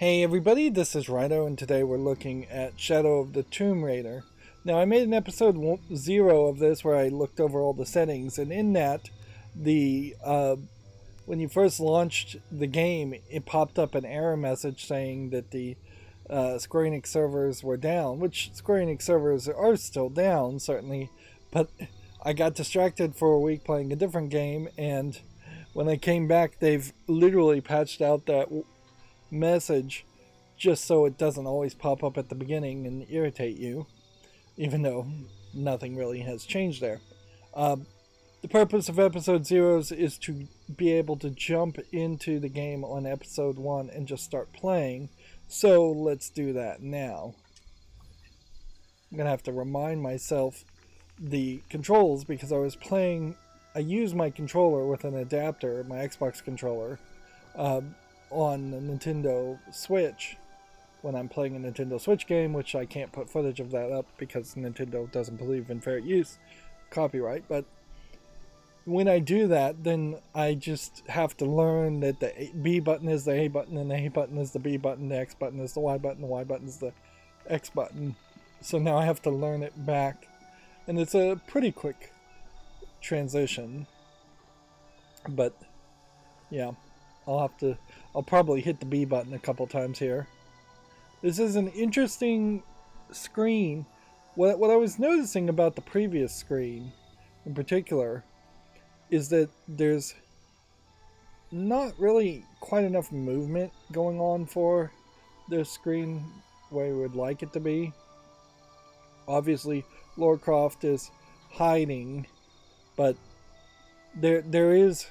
Hey everybody, this is Rydo, and today we're looking at Shadow of the Tomb Raider. Now, I made an episode 0 of this where I looked over all the settings, and in that, when you first launched the game, it popped up an error message saying that the Square Enix servers were down, which Square Enix servers are still down, certainly, but I got distracted for a week playing a different game, and when I came back, they've literally patched out that message just so it doesn't always pop up at the beginning and irritate you, even though nothing really has changed there. The purpose of episode 0 is to be able to jump into the game on episode 1 and just start playing, so let's do that now. I'm gonna have to remind myself the controls because I used my controller with an adapter, my Xbox controller, on the Nintendo Switch when I'm playing a Nintendo Switch game, which I can't put footage of that up because Nintendo doesn't believe in fair use, copyright. But when I do that, then I just have to learn that the B button is the A button, and the A button is the B button, the X button is the Y button, the Y button is the X button. So now I have to learn it back, and it's a pretty quick transition. But yeah, I'll probably hit the B button a couple times here. This is an interesting screen. What I was noticing about the previous screen in particular is that there's not really quite enough movement going on for the screen where you would like it to be. Obviously, Lara Croft is hiding, but there is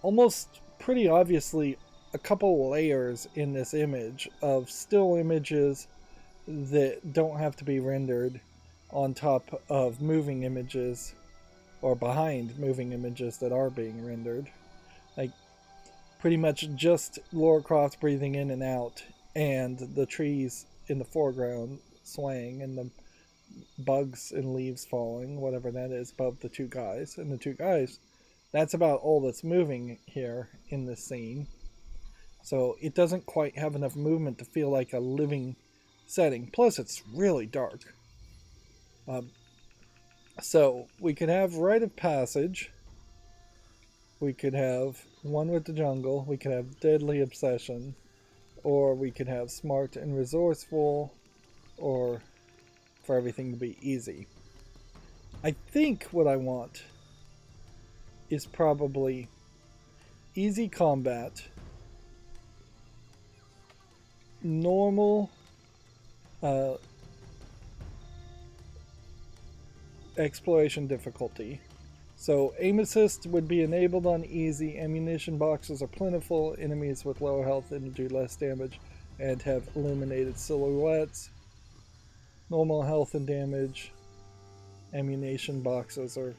almost pretty obviously a couple layers in this image of still images that don't have to be rendered on top of moving images or behind moving images that are being rendered. Like pretty much just Lara Croft breathing in and out and the trees in the foreground swaying and the bugs and leaves falling, whatever that is, above the two guys. And the two guys, that's about all that's moving here in this scene. So it doesn't quite have enough movement to feel like a living setting. Plus, it's really dark. So we could have Rite of Passage. We could have One with the Jungle. We could have Deadly Obsession. Or we could have Smart and Resourceful. Or for everything to be easy. I think what I want is probably easy combat, normal exploration difficulty. So aim assist would be enabled on easy, ammunition boxes are plentiful, enemies with lower health and do less damage and have illuminated silhouettes. Normal health and damage, ammunition boxes are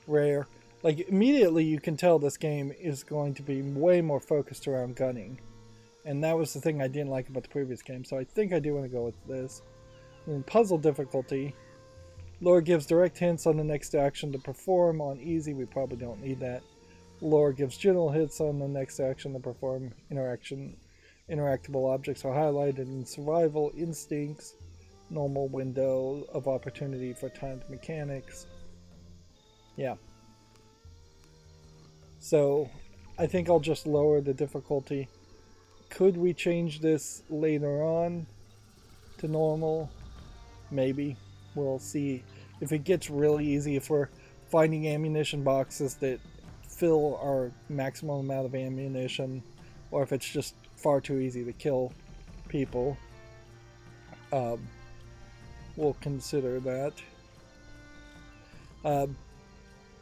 rare. Like, immediately you can tell this game is going to be way more focused around gunning. And that was the thing I didn't like about the previous game, so I think I do want to go with this. And then puzzle difficulty. Lara gives direct hints on the next action to perform. On easy, we probably don't need that. Lara gives general hints on the next action to perform. Interactable objects are highlighted in survival. Instincts. Normal window of opportunity for timed mechanics. Yeah. So, I think I'll just lower the difficulty. Could we change this later on to normal? Maybe. We'll see if it gets really easy, if we're finding ammunition boxes that fill our maximum amount of ammunition, or if it's just far too easy to kill people. We'll consider that.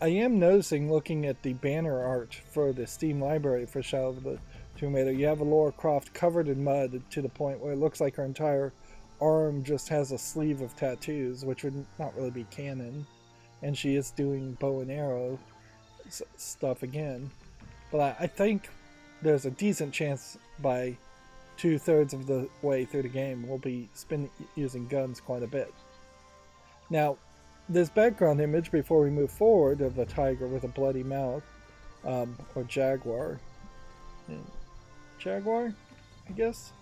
I am noticing, looking at the banner art for the Steam library for Shadow of the Tomb Raider, you have a Lara Croft covered in mud to the point where it looks like her entire arm just has a sleeve of tattoos, which would not really be canon. And she is doing bow and arrow stuff again. But I think there's a decent chance by 2/3 of the way through the game we'll be using guns quite a bit. Now, this background image before we move forward of a tiger with a bloody mouth, or jaguar. Jaguar? I guess.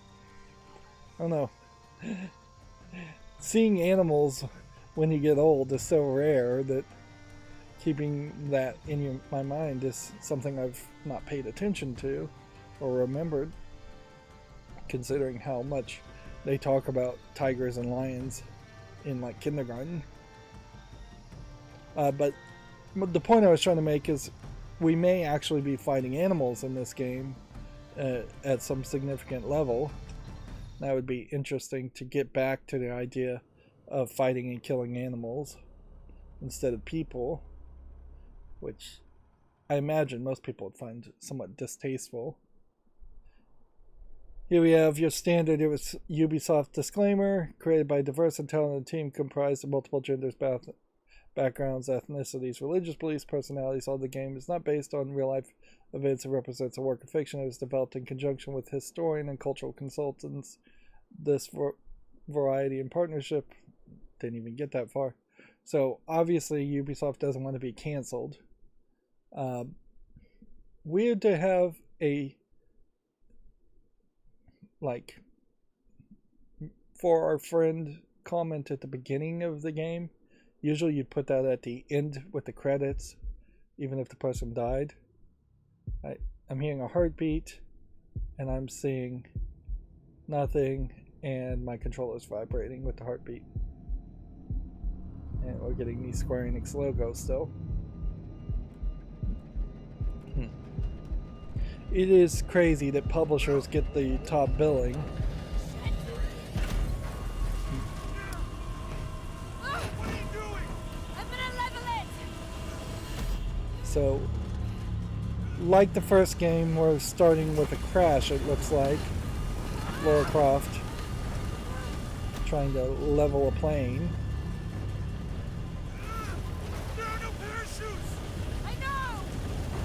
I don't know. Seeing animals when you get old is so rare that keeping that in my mind is something I've not paid attention to or remembered, considering how much they talk about tigers and lions in like kindergarten. But the point I was trying to make is we may actually be fighting animals in this game at some significant level. That would be interesting to get back to the idea of fighting and killing animals instead of people, which I imagine most people would find somewhat distasteful. Here we have your standard Ubisoft disclaimer, created by a diverse and talented team comprised of multiple genders, backgrounds, ethnicities, religious beliefs, personalities. All the game is not based on real-life events. It represents a work of fiction. It was developed in conjunction with historian and cultural consultants. This variety and partnership didn't even get that far. So obviously Ubisoft doesn't want to be canceled. Weird to have a like for our friend comment at the beginning of the game. Usually you'd put that at the end with the credits, even if the person died. I'm hearing a heartbeat, and I'm seeing nothing, and my controller's vibrating with the heartbeat. And we're getting the Square Enix logo still. It is crazy that publishers get the top billing. So, like the first game, we're starting with a crash, it looks like. Lara Croft trying to level a plane. There are no parachutes! I know!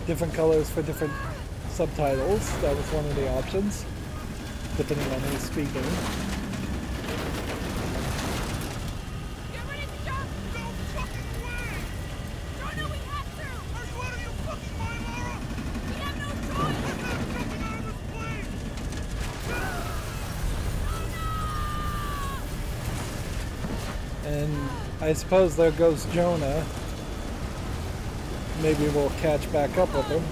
Different colors for different subtitles. That was one of the options, depending on who's speaking. Get ready to jump! No fucking way! Don't know we have to! Are you out of your fucking mind, Lara? We have no choice! I'm not jumping out of this plane! And I suppose there goes Jonah. Maybe we'll catch back up with him.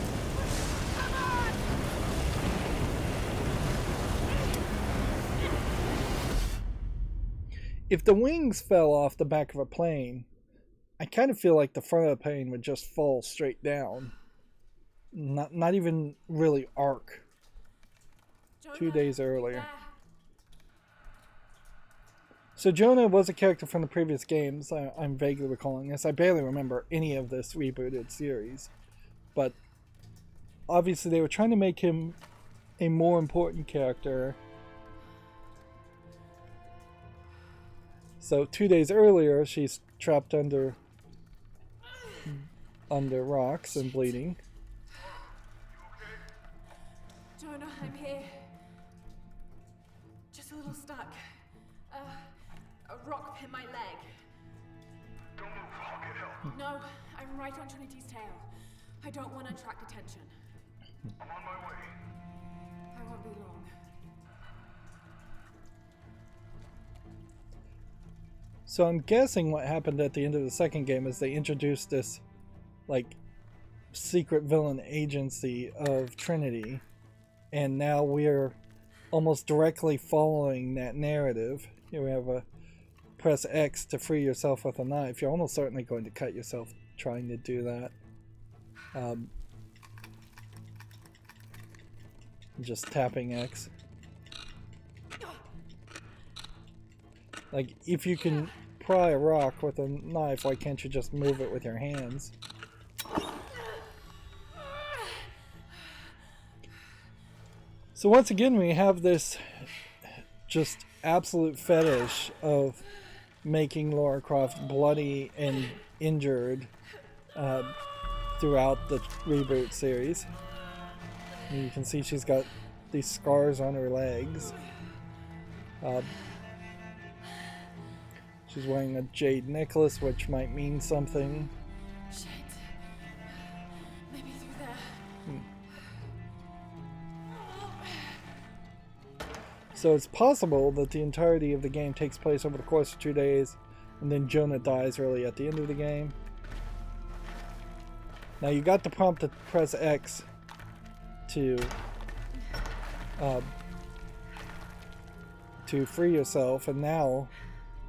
If the wings fell off the back of a plane, I kind of feel like the front of the plane would just fall straight down. Not even really arc. Jonah, 2 days earlier. there. So Jonah was a character from the previous games. I'm vaguely recalling this. I barely remember any of this rebooted series. But obviously they were trying to make him a more important character. So 2 days earlier, she's trapped under rocks and bleeding. Jonah, I'm here. Just a little stuck. A rock hit my leg. Don't move, I'll get help. No, I'm right on Trinity's tail. I don't want to attract attention. I'm on my way. I won't be long. So I'm guessing what happened at the end of the second game is they introduced this, like, secret villain agency of Trinity, and now we're almost directly following that narrative. Here we have a press X to free yourself with a knife. You're almost certainly going to cut yourself trying to do that. Just tapping X. Like, if you can pry a rock with a knife, why can't you just move it with your hands? So once again, we have this just absolute fetish of making Lara Croft bloody and injured throughout the reboot series. And you can see she's got these scars on her legs. She's wearing a jade necklace, which might mean something. Shit. Maybe through there. So it's possible that the entirety of the game takes place over the course of 2 days, and then Jonah dies really at the end of the game. Now you got the prompt to press X to free yourself, and now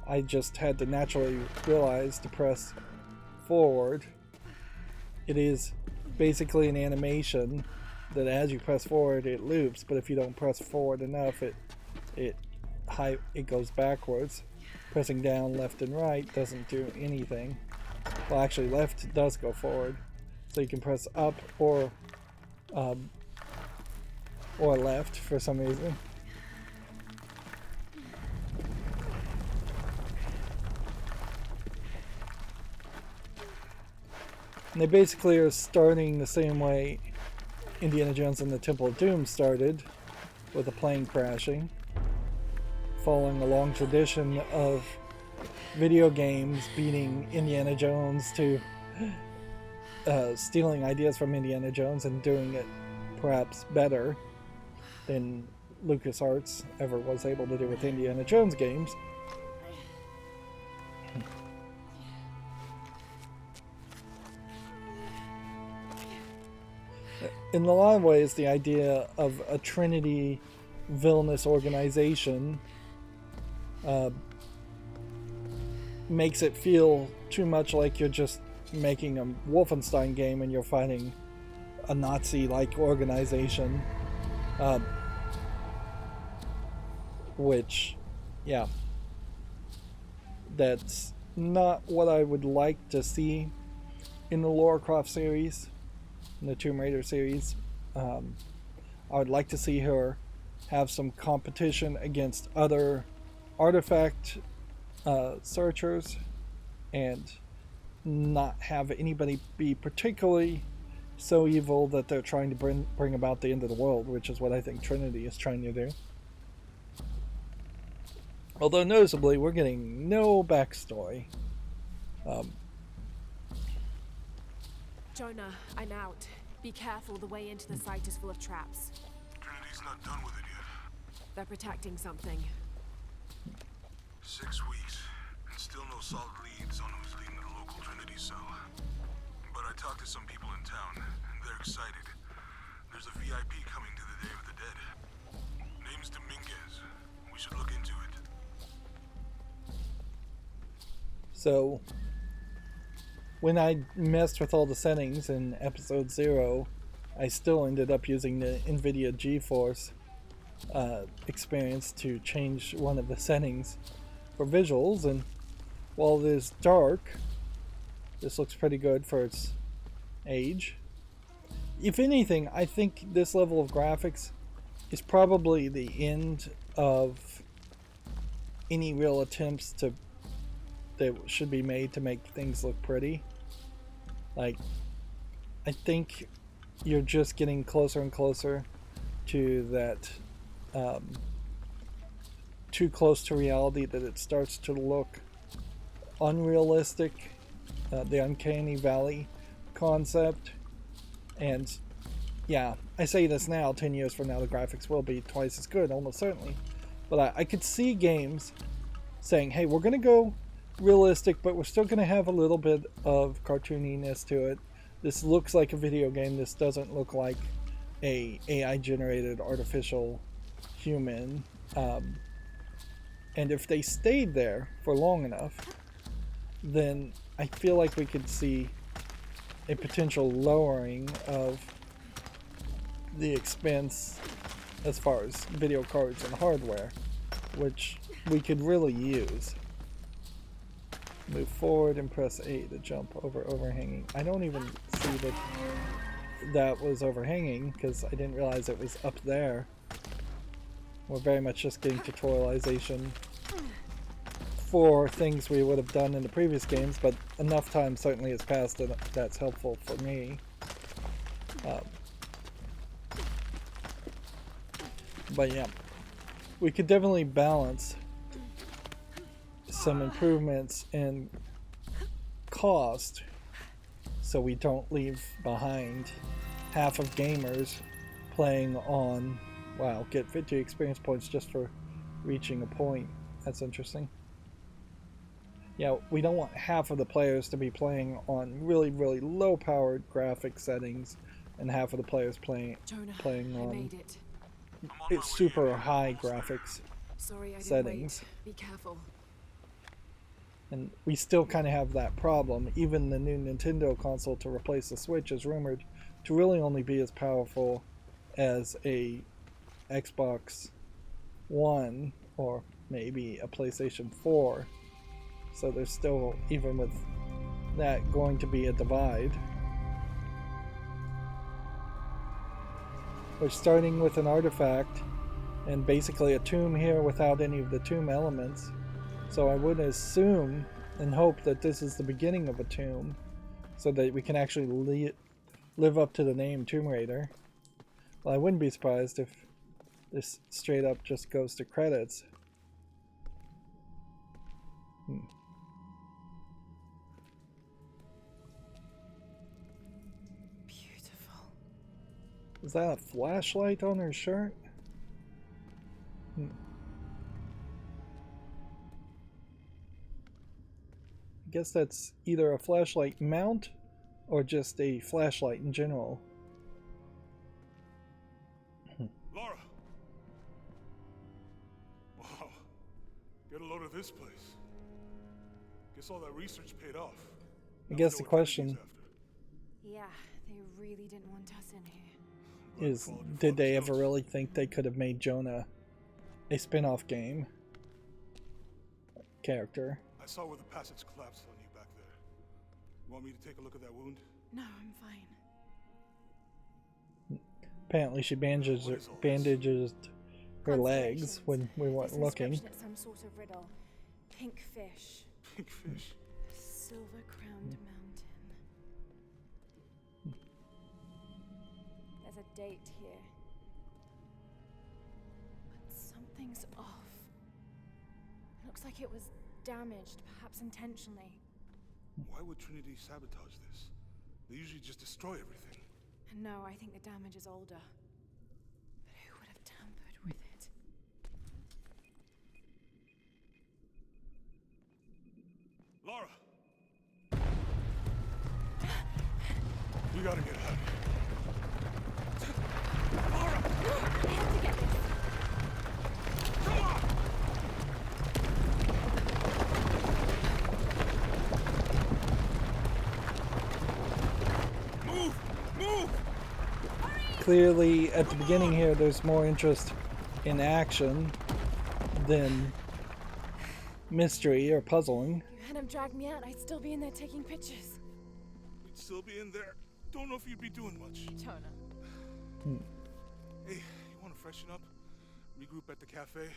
I just had to naturally realize to press forward. It is basically an animation that as you press forward it loops, but if you don't press forward enough it goes backwards. Pressing down, left and right doesn't do anything. Well, actually left does go forward, so you can press up or left for some reason. And they basically are starting the same way Indiana Jones and the Temple of Doom started, with a plane crashing, following a long tradition of video games beating Indiana Jones to stealing ideas from Indiana Jones and doing it perhaps better than LucasArts ever was able to do with Indiana Jones games. In a lot of ways, the idea of a Trinity villainous organization makes it feel too much like you're just making a Wolfenstein game and you're fighting a Nazi-like organization. Which, yeah, that's not what I would like to see in the Lara Croft series, in the Tomb Raider series. I would like to see her have some competition against other artifact searchers and not have anybody be particularly so evil that they're trying to bring about the end of the world, which is what I think Trinity is trying to do. Although noticeably we're getting no backstory. Jonah, I'm out. Be careful, the way into the site is full of traps. Trinity's not done with it yet. They're protecting something. 6 weeks, and still no solid leads on who's leading the local Trinity cell. But I talked to some people in town, and they're excited. There's a VIP coming to the Day of the Dead. Name's Dominguez. We should look into it. So, when I messed with all the settings in episode 0, I still ended up using the NVIDIA GeForce experience to change one of the settings for visuals, and while it is dark, this looks pretty good for its age. If anything, I think this level of graphics is probably the end of any real attempts that should be made to make things look pretty. Like, I think you're just getting closer and closer to that too close to reality that it starts to look unrealistic, the uncanny valley concept. And yeah, I say this now, 10 years from now the graphics will be twice as good, almost certainly, but I could see games saying, hey, we're gonna go realistic, but we're still going to have a little bit of cartooniness to it. This looks like a video game. This doesn't look like a AI generated artificial human. And if they stayed there for long enough, then I feel like we could see a potential lowering of the expense as far as video cards and hardware, which we could really use. Move forward and press A to jump over overhanging. I don't even see that was overhanging because I didn't realize it was up there. We're very much just getting tutorialization for things we would have done in the previous games, but enough time certainly has passed that that's helpful for me. But yeah, we could definitely balance some improvements in cost so we don't leave behind half of gamers playing on, wow, get 50 experience points just for reaching a point. That's interesting. Yeah, we don't want half of the players to be playing on really, really low-powered graphic settings, and half of the players playing I on made it. it's super high graphics Sorry I didn't settings. wait. Be careful. And we still kind of have that problem. Even the new Nintendo console to replace the Switch is rumored to really only be as powerful as a Xbox One or maybe a PlayStation 4. So there's still, even with that, going to be a divide. We're starting with an artifact and basically a tomb here without any of the tomb elements. So I would assume and hope that this is the beginning of a tomb so that we can actually live up to the name Tomb Raider. Well, I wouldn't be surprised if this straight up just goes to credits. Beautiful. Is that a flashlight on her shirt? I guess that's either a flashlight mount or just a flashlight in general. Lara! Wow. Get a load of this place. Guess all that research paid off. I guess the question Yeah, they really didn't want us in here. is, did they ever really think they could have made Jonah a spin-off game character? I saw where the passage collapsed on you back there. You want me to take a look at that wound? No, I'm fine. Apparently she bandages her legs when we weren't looking. It's some sort of riddle. Pink fish. Pink fish. Silver-crowned mountain. There's a date here. But something's off. Looks like it was damaged, perhaps intentionally. Why would Trinity sabotage this? They usually just destroy everything. No, I think the damage is older. But who would have tampered with it? Lara! You gotta get out of here. Lara! I have to get this. Come on! Move! Move! Clearly, at the beginning here, there's more interest in action than mystery or puzzling. If you hadn't dragged me out, I'd still be in there taking pictures. We'd still be in there. Don't know if you'd be doing much. Jonah. Hey, you want to freshen up? Regroup at the cafe?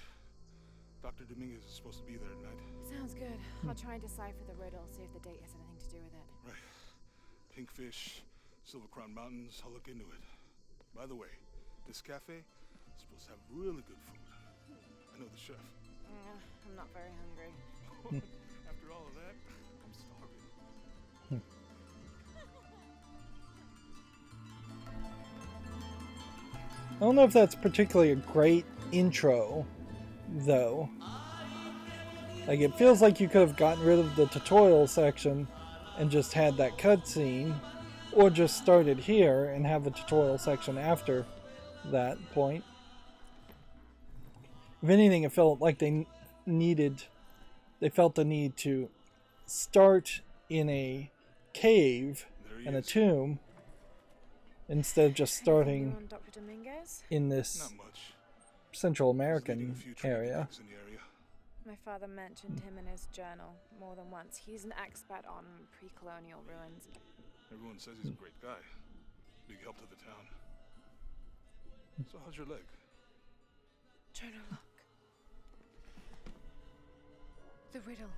Dr. Dominguez is supposed to be there tonight. Sounds good. I'll try and decipher the riddle, see if the date has anything to do with it. Right. Pink fish, Silver Crown Mountains, I'll look into it. By the way, this cafe is supposed to have really good food. I know the chef. I'm not very hungry. After all of that, I'm starving. I don't know if that's particularly a great intro, though. Like, it feels like you could have gotten rid of the tutorial section and just had that cutscene, or just started here and have the tutorial section after that point. If anything, it felt like they felt the need to start in a cave and a tomb instead of just starting On Dr. Dominguez? in this Not much. Central Leading American a few Trinity area. gigs in the area. My father mentioned him in his journal more than once. He's an expert on pre-colonial ruins. Everyone says he's a great guy. Big help to the town. So how's your leg? Jonah, look. The riddle.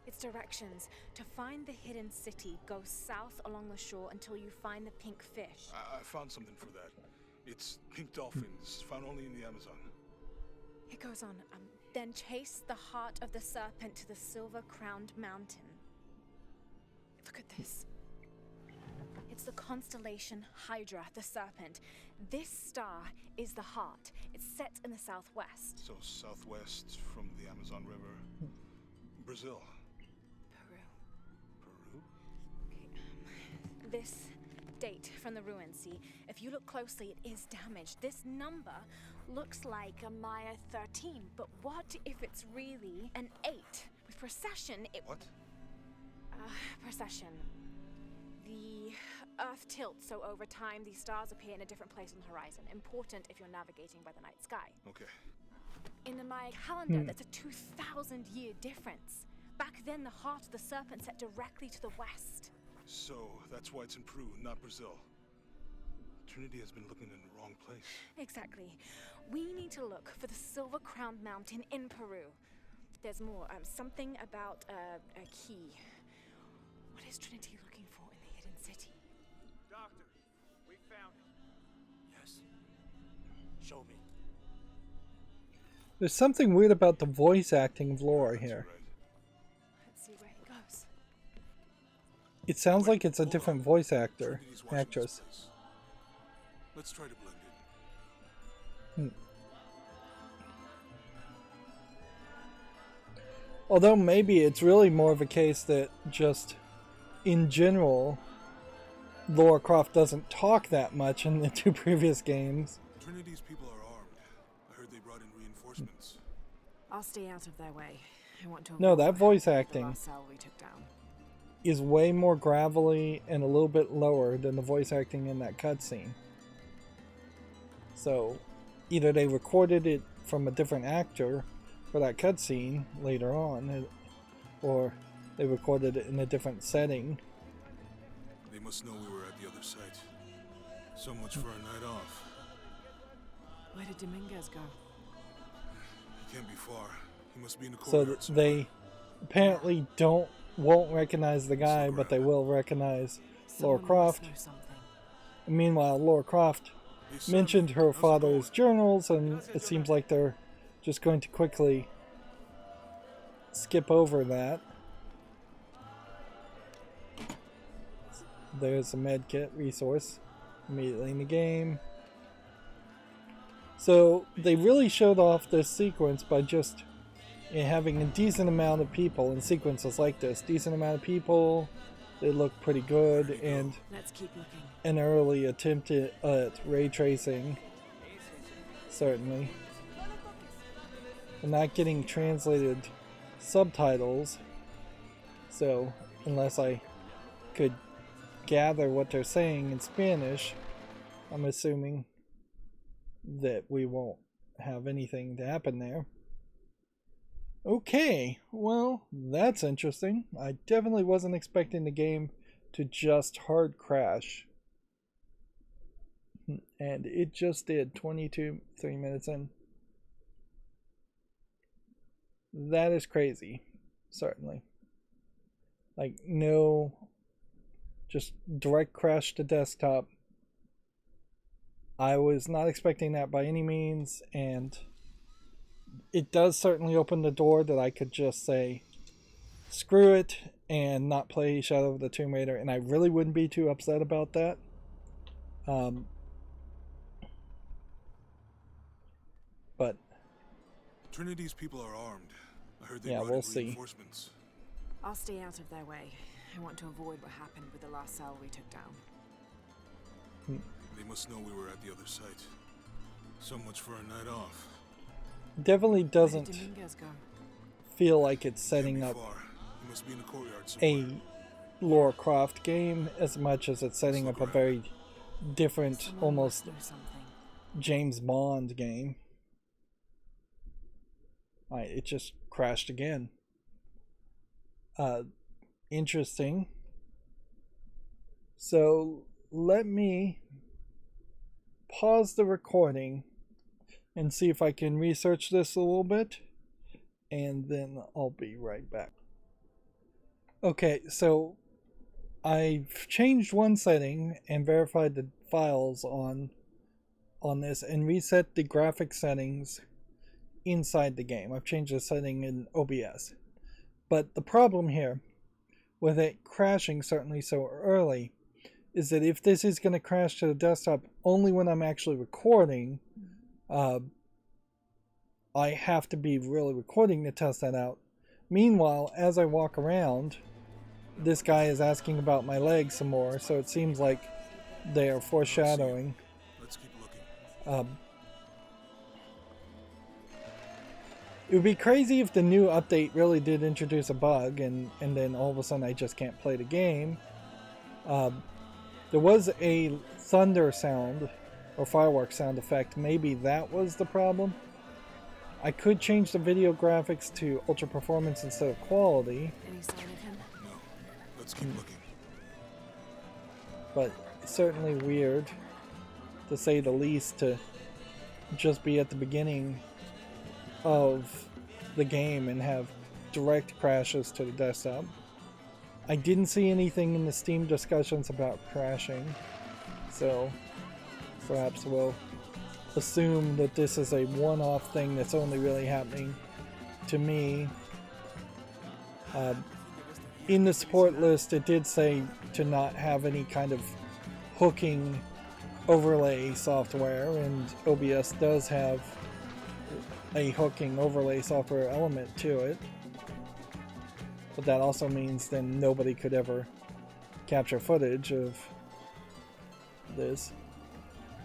Its directions. To find the hidden city, go south along the shore until you find the pink fish. I found something for that. It's pink dolphins, found only in the Amazon. It goes on. Then chase the heart of the serpent to the silver-crowned mountain. Look at this. It's the constellation Hydra, the serpent. This star is the heart. It's set in the southwest. So southwest from the Amazon River. Brazil. Peru. Peru? Okay, this date from the ruins, see? If you look closely, it is damaged. This number looks like a Maya 13, but what if it's really an 8? With precession, it... What? Precession. The Earth tilts, so over time, these stars appear in a different place on the horizon. Important if you're navigating by the night sky. Okay. In the Maya calendar, that's a 2,000-year difference. Back then, the heart of the serpent set directly to the west. So that's why it's in Peru, not Brazil. Trinity has been looking in the wrong place. Exactly. We need to look for the Silver Crown Mountain in Peru. There's more. Something about a key. What is Trinity looking for in the hidden city? Doctor, we found it. Yes. Show me. There's something weird about the voice acting of Lara here. Right. Let's see where he goes. It sounds like it's a different voice actor, Trinity's watching actress. this place. Let's try to blend in. Although maybe it's really more of a case that just, in general, Lara Croft doesn't talk that much in the 2 previous games. Trinity's people are armed. I heard they brought in reinforcements. I'll stay out of their way. I want to No, avoid that voice the acting last cell we took down. is way more gravelly and a little bit lower than the voice acting in that cutscene. So, either they recorded it from a different actor for that cutscene later on, or they recorded it in a different setting. They must know we were at the other site. So much for a night off. Where did Dominguez go? He can't be far. He must be in the So courtyard somewhere. they apparently won't recognize the guy, but they will recognize Lara Someone Croft. must know something. And meanwhile, Lara Croft Hey, son, mentioned her how's it father's going? journals, and it seems like they're just going to quickly skip over that. There's a medkit resource immediately in the game. So they really showed off this sequence by just having a decent amount of people in sequences like this. Decent amount of people, they look pretty good, and Let's keep looking. an early attempt at ray tracing, certainly. And not getting translated subtitles, so unless I could gather what they're saying in Spanish, I'm assuming that we won't have anything to happen there. Okay, well, that's interesting. I definitely wasn't expecting the game to just hard crash. And it just did. 3 minutes in. That is crazy, certainly. Like, no, just direct crash to desktop. I was not expecting that by any means, and it does certainly open the door that I could just say, screw it, and not play Shadow of the Tomb Raider, and I really wouldn't be too upset about that. But Trinity's people are armed. I heard they Yeah, brought we'll in see. reinforcements. I'll stay out of their way. I want to avoid what happened with the last cell we took down. They must know we were at the other site. So much for a night off. definitely Where doesn't did Dominguez go? feel like it's Can't setting be up far. He must be in the courtyard somewhere. a Lara Croft game as much as it's setting up a very different, Someone almost must know something. James Bond game. Alright, it just crashed again. Interesting. So let me pause the recording and see if I can research this a little bit, and then I'll be right back. Okay, so I've changed one setting and verified the files on this and reset the graphic settings inside the game. I've changed the setting in OBS. But the problem here with it crashing certainly so early is that if this is going to crash to the desktop only when I'm actually recording, I have to be really recording to test that out. Meanwhile, as I walk around, this guy is asking about my legs some more, so it seems like they are foreshadowing. Let's keep looking. It would be crazy if the new update really did introduce a bug and then all of a sudden I just can't play the game. There was a thunder sound or fireworks sound effect. Maybe that was the problem. I could change the video graphics to ultra performance instead of quality. Any sign of him? No. Let's keep looking. But it's certainly weird, to say the least, to just be at the beginning of the game and have direct crashes to the desktop. I didn't see anything in the Steam discussions about crashing, so perhaps we'll assume that this is a one-off thing that's only really happening to me. In the support list, it did say to not have any kind of hooking overlay software, and OBS does have a hooking overlay software element to it. But that also means then nobody could ever capture footage of this.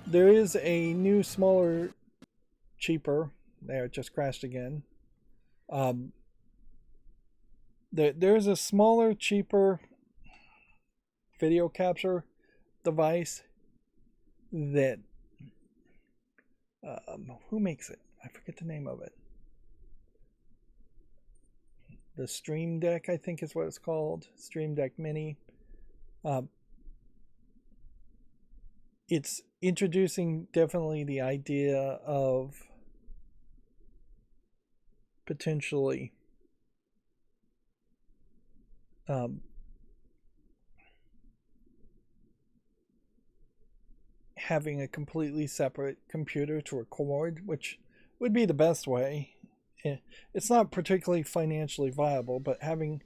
There is a new, smaller, cheaper. There, it just crashed again. There's a smaller, cheaper video capture device that who makes it? I forget the name of it. The Stream Deck, I think is what it's called. Stream Deck Mini. It's introducing definitely the idea of potentially having a completely separate computer to record, which would be the best way. It's not particularly financially viable, but having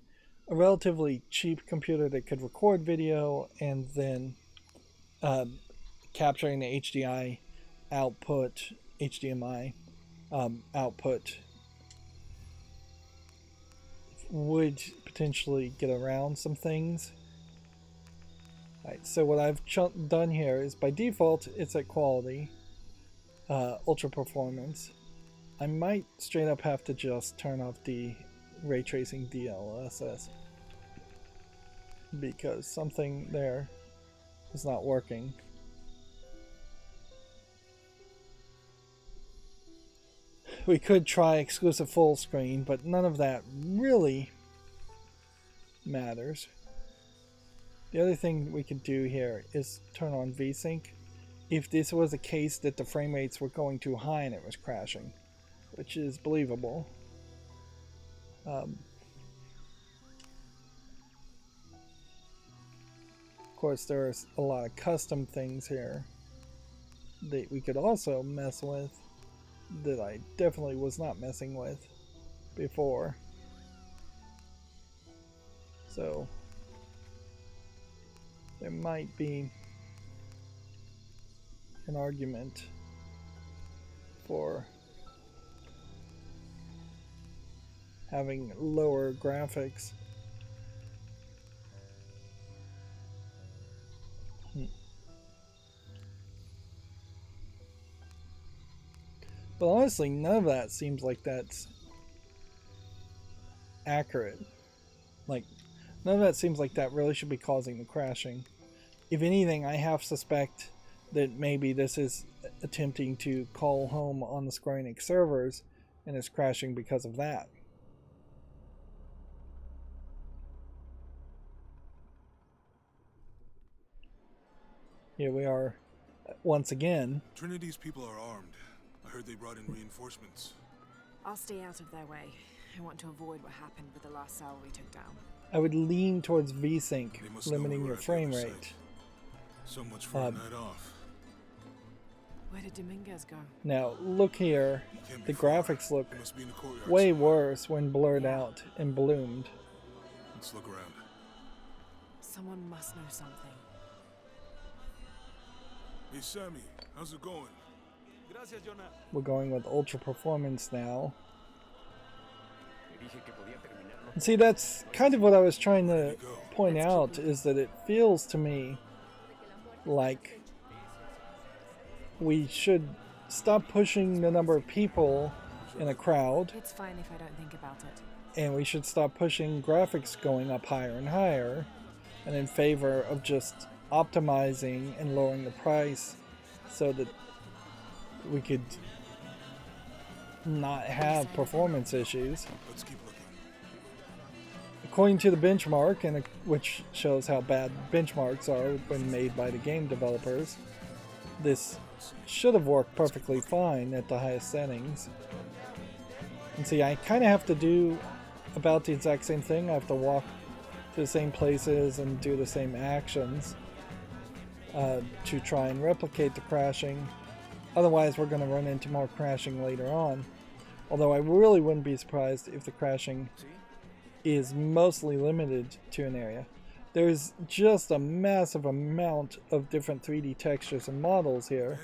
a relatively cheap computer that could record video and then capturing the HDMI output would potentially get around some things. Alright, so what I've done here is by default it's at quality, ultra performance. I might straight up have to just turn off the ray tracing DLSS because something there is not working. We could try exclusive full screen, but none of that really matters. The other thing we could do here is turn on VSync if this was a case that the frame rates were going too high and it was crashing, which is believable. Of course, there's a lot of custom things here that we could also mess with that I definitely was not messing with before. So there might be an argument for having lower graphics. But honestly, none of that seems like that's accurate. Like, none of that seems like that really should be causing the crashing. If anything, I half suspect that maybe this is attempting to call home on the Square Enix servers and is crashing because of that. Here we are once again. Trinity's people are armed. I heard they brought in reinforcements. I'll stay out of their way. I want to avoid what happened with the last cell we took down. I would lean towards VSync, They must know limiting we were your at the frame other rate. site. So much for a night off. Where did Dominguez go? Now, look here. Can't be The far. graphics look They must be in the courtyard way somewhere. worse when blurred out and bloomed. Let's look around. Someone must know something. Hey, Sammy, how's it going? Gracias, Jonah. We're going with ultra performance now. And see, that's kind of what I was trying to point out, is that it feels to me like we should stop pushing the number of people in a crowd, It's fine if I don't think about it. and we should stop pushing graphics going up higher and higher, and in favor of just optimizing and lowering the price so that we could not have performance issues. Let's keep looking. According to the benchmark, and which shows how bad benchmarks are when made by the game developers, this should have worked perfectly fine at the highest settings. And see, I kind of have to do about the exact same thing. I have to walk to the same places and do the same actions to try and replicate the crashing. Otherwise, we're going to run into more crashing later on. Although I really wouldn't be surprised if the crashing is mostly limited to an area. There's just a massive amount of different 3D textures and models here.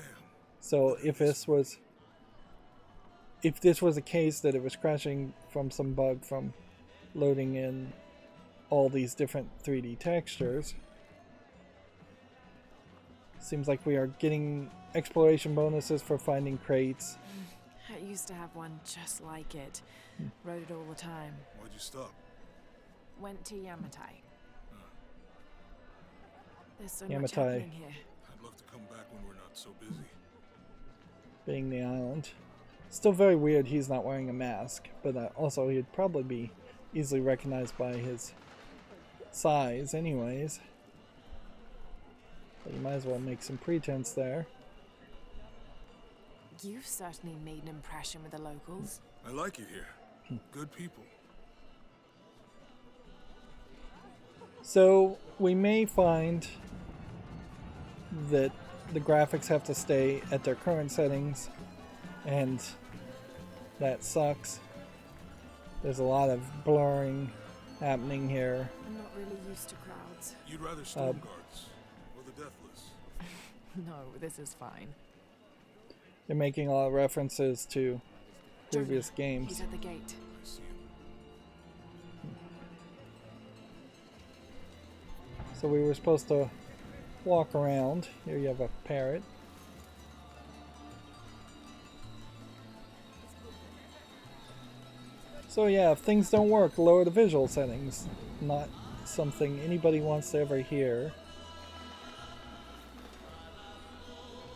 So if this was a case that it was crashing from some bug from loading in all these different 3D textures, seems like we are getting exploration bonuses for finding crates. I used to have one just like it. Rode it all the time. Why'd you stop? Went to Yamatai. There's so much Yamatai. happening here. I'd love to come back when we're not so busy. Being the island. Still very weird he's not wearing a mask, but also he'd probably be easily recognized by his size anyways. But you might as well make some pretense there. You've certainly made an impression with the locals. I like it here. Good people. So we may find that the graphics have to stay at their current settings, and that sucks. There's a lot of blurring happening here. I'm not really used to crowds. You'd rather storm guards or the deathless? No, this is fine. They're making a lot of references to previous Jonah, games. He's at the gate. I see him. So we were supposed to walk around. Here you have a parrot. So yeah, if things don't work, lower the visual settings. Not something anybody wants to ever hear.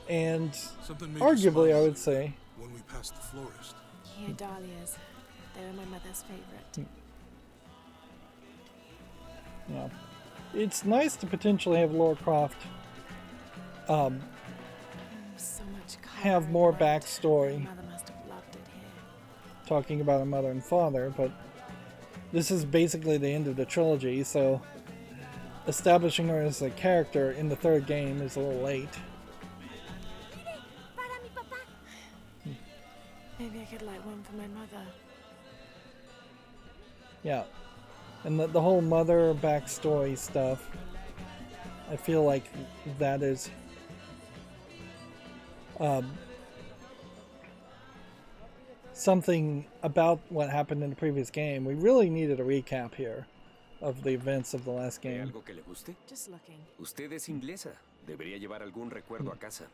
And Something made you arguably, smile I would say, when we passed the florist. Here, dahlias. They were my mother's favorite. yeah, it's nice to potentially have Lara Croft So much color have and more light. backstory. My mother must have loved it here. Talking about her mother and father, but this is basically the end of the trilogy, so establishing her as a character in the third game is a little late. Para mi papá. Maybe I could light one for my mother. Yeah, and the whole mother backstory stuff, I feel like that is something about what happened in the previous game. We really needed a recap here of the events of the last ¿Hay game. algo que le guste? Just looking. Usted es inglesa. Debería llevar algún recuerdo a casa.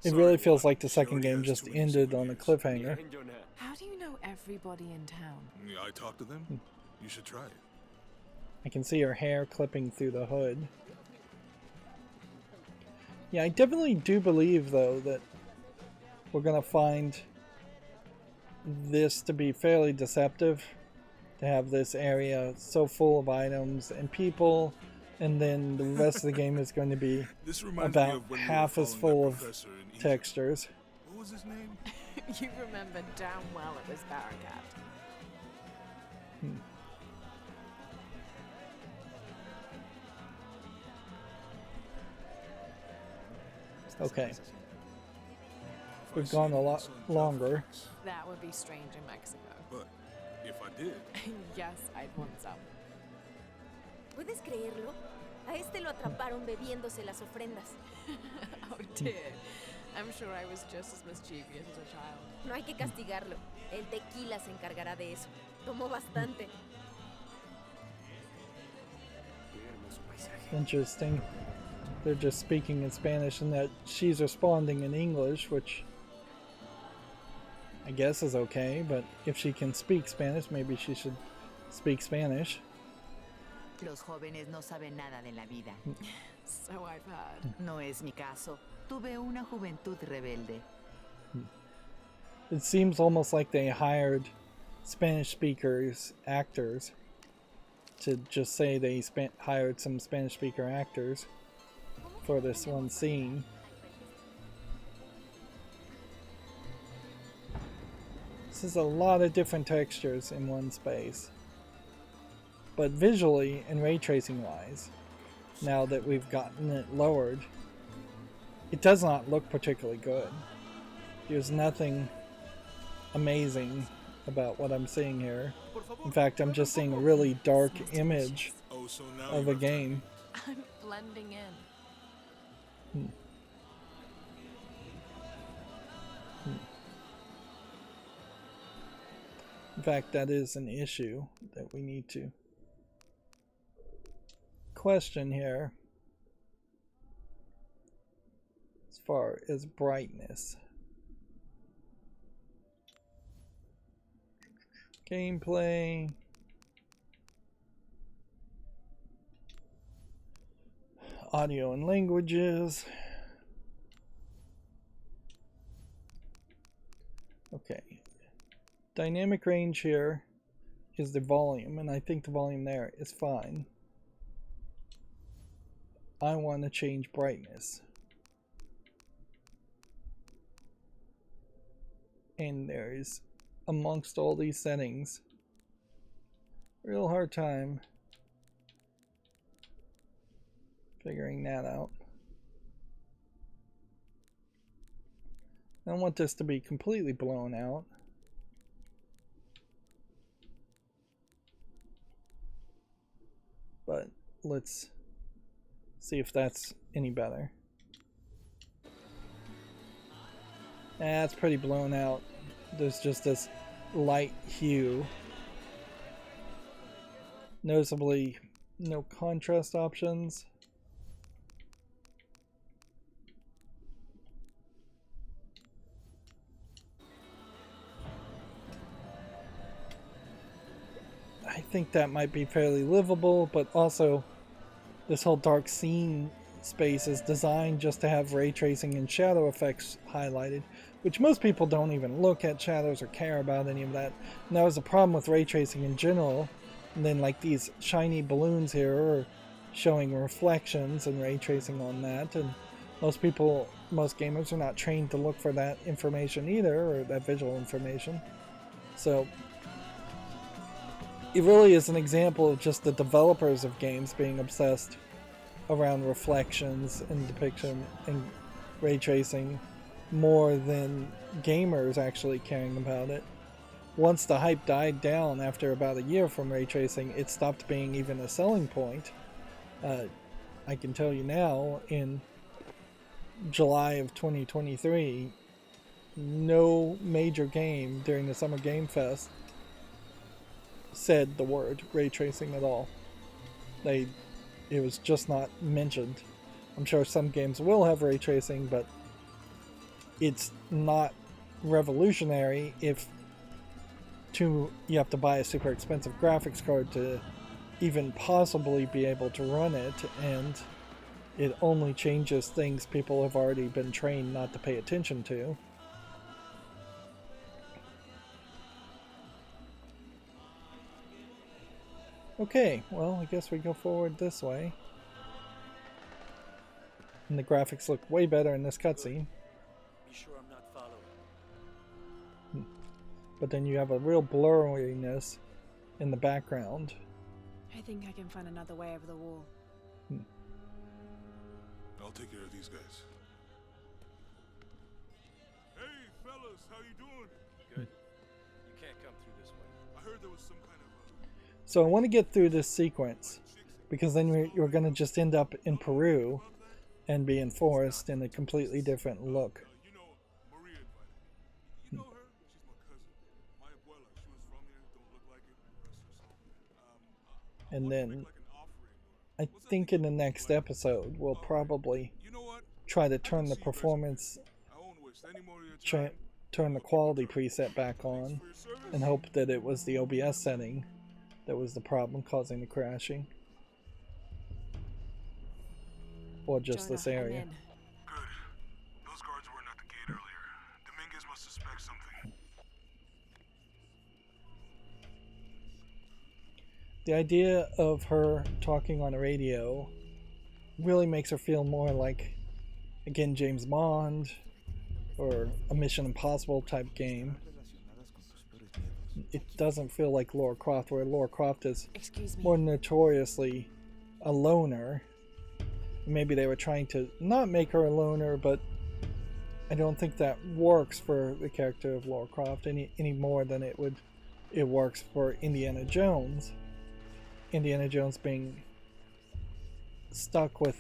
It really feels like the second game just ended on a cliffhanger. Bien, Jonah. How do you know everybody in town? Yeah, I talked to them. You should try it. I can see her hair clipping through the hood. Yeah, I definitely do believe, though, that we're going to find this to be fairly deceptive. To have this area so full of items and people, and then the rest of the game is going to be This reminds me about of when half we were as following full that of professor in Egypt. textures. What was his name? You remember damn well it was Barakat. Okay. We've gone a lot longer. That would be strange in Mexico. But if I did, Yes, I'd want some. ¿Puedes creerlo? A este lo atraparon bebiéndose las ofrendas. Oh dear. I'm sure I was just as mischievous as a child. No hay que castigarlo. El tequila se encargará de eso. Tomó bastante. Interesting. They're just speaking in Spanish and that she's responding in English, which I guess is okay, but if she can speak Spanish, maybe she should speak Spanish. Los jóvenes no saben nada de la vida. So I've heard. No es mi caso. Tuve una juventud rebelde. It seems almost like they hired Spanish speakers, actors, to just say they hired some Spanish speaker actors for this one scene. This is a lot of different textures in one space. But visually and ray tracing wise, now that we've gotten it lowered, it does not look particularly good. There's nothing amazing about what I'm seeing here. In fact, I'm just seeing a really dark image of a game. I'm blending in. In fact, that is an issue that we need to question here as far as brightness. Gameplay. Audio and languages. Okay. Dynamic range here is the volume, and I think the volume there is fine. I want to change brightness. And there's, amongst all these settings, real hard time figuring that out. I don't want this to be completely blown out. But let's see if that's any better. That's pretty blown out. There's just this light hue. Noticeably no contrast options. I think that might be fairly livable, but also this whole dark scene space is designed just to have ray tracing and shadow effects highlighted, which most people don't even look at shadows or care about any of that. And that was a problem with ray tracing in general. And then like these shiny balloons here are showing reflections and ray tracing on that, and most gamers are not trained to look for that information either, or that visual information. So it really is an example of just the developers of games being obsessed around reflections and depiction and ray tracing more than gamers actually caring about it. Once the hype died down after about a year from ray tracing, it stopped being even a selling point. I can tell you now, in July of 2023, no major game during the Summer Game Fest said the word ray tracing at all. It was just not mentioned. I'm sure some games will have ray tracing, but it's not revolutionary if you have to buy a super expensive graphics card to even possibly be able to run it, and it only changes things people have already been trained not to pay attention to. Okay, well, I guess we go forward this way. And the graphics look way better in this cutscene. Be sure I'm not following. But then you have a real blurriness in the background. I think I can find another way over the wall. I'll take care of these guys. Hey, fellas, how you doing? Good. You can't come through this way. I heard there was some kind of So I want to get through this sequence because then you're going to just end up in Peru and be enforced in a completely different look. You know, Maria invited me. You know her? She's my cousin. My abuela. She was from here. Don't look like it. Rest her soul. And want to then make like an offering. I What's that think thing in the called? next Like, episode we'll probably you know what? try to I can turn the see you performance, I won't waste any more of your tra- time. turn the I'll keep quality my turn. preset back on, Thanks for your service. and hope that it was the OBS setting that was the problem causing the crashing. Or just Jonah, this I'm area. in. Good. Those guards weren't at the gate earlier. Dominguez must suspect something. The idea of her talking on a radio really makes her feel more like, again, James Bond or a Mission Impossible type game. It doesn't feel like Lara Croft, where Lara Croft is Excuse me. more notoriously a loner. Maybe they were trying to not make her a loner, but I don't think that works for the character of Lara Croft any more than it works for Indiana Jones. Indiana Jones being stuck with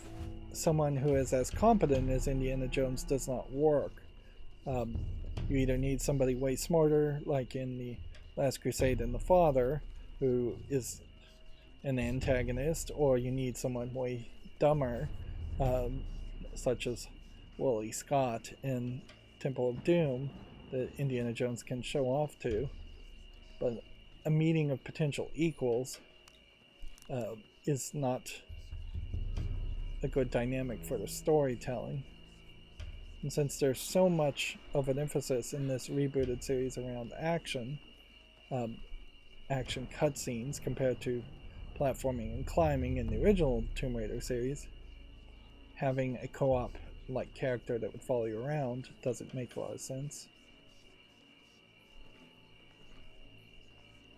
someone who is as competent as Indiana Jones does not work. You either need somebody way smarter, like in the Last Crusade and The Father, who is an antagonist, or you need someone way dumber, such as Willie Scott in Temple of Doom, that Indiana Jones can show off to. But a meeting of potential equals is not a good dynamic for the storytelling. And since there's so much of an emphasis in this rebooted series around action cutscenes compared to platforming and climbing in the original Tomb Raider series, having a co-op like character that would follow you around doesn't make a lot of sense.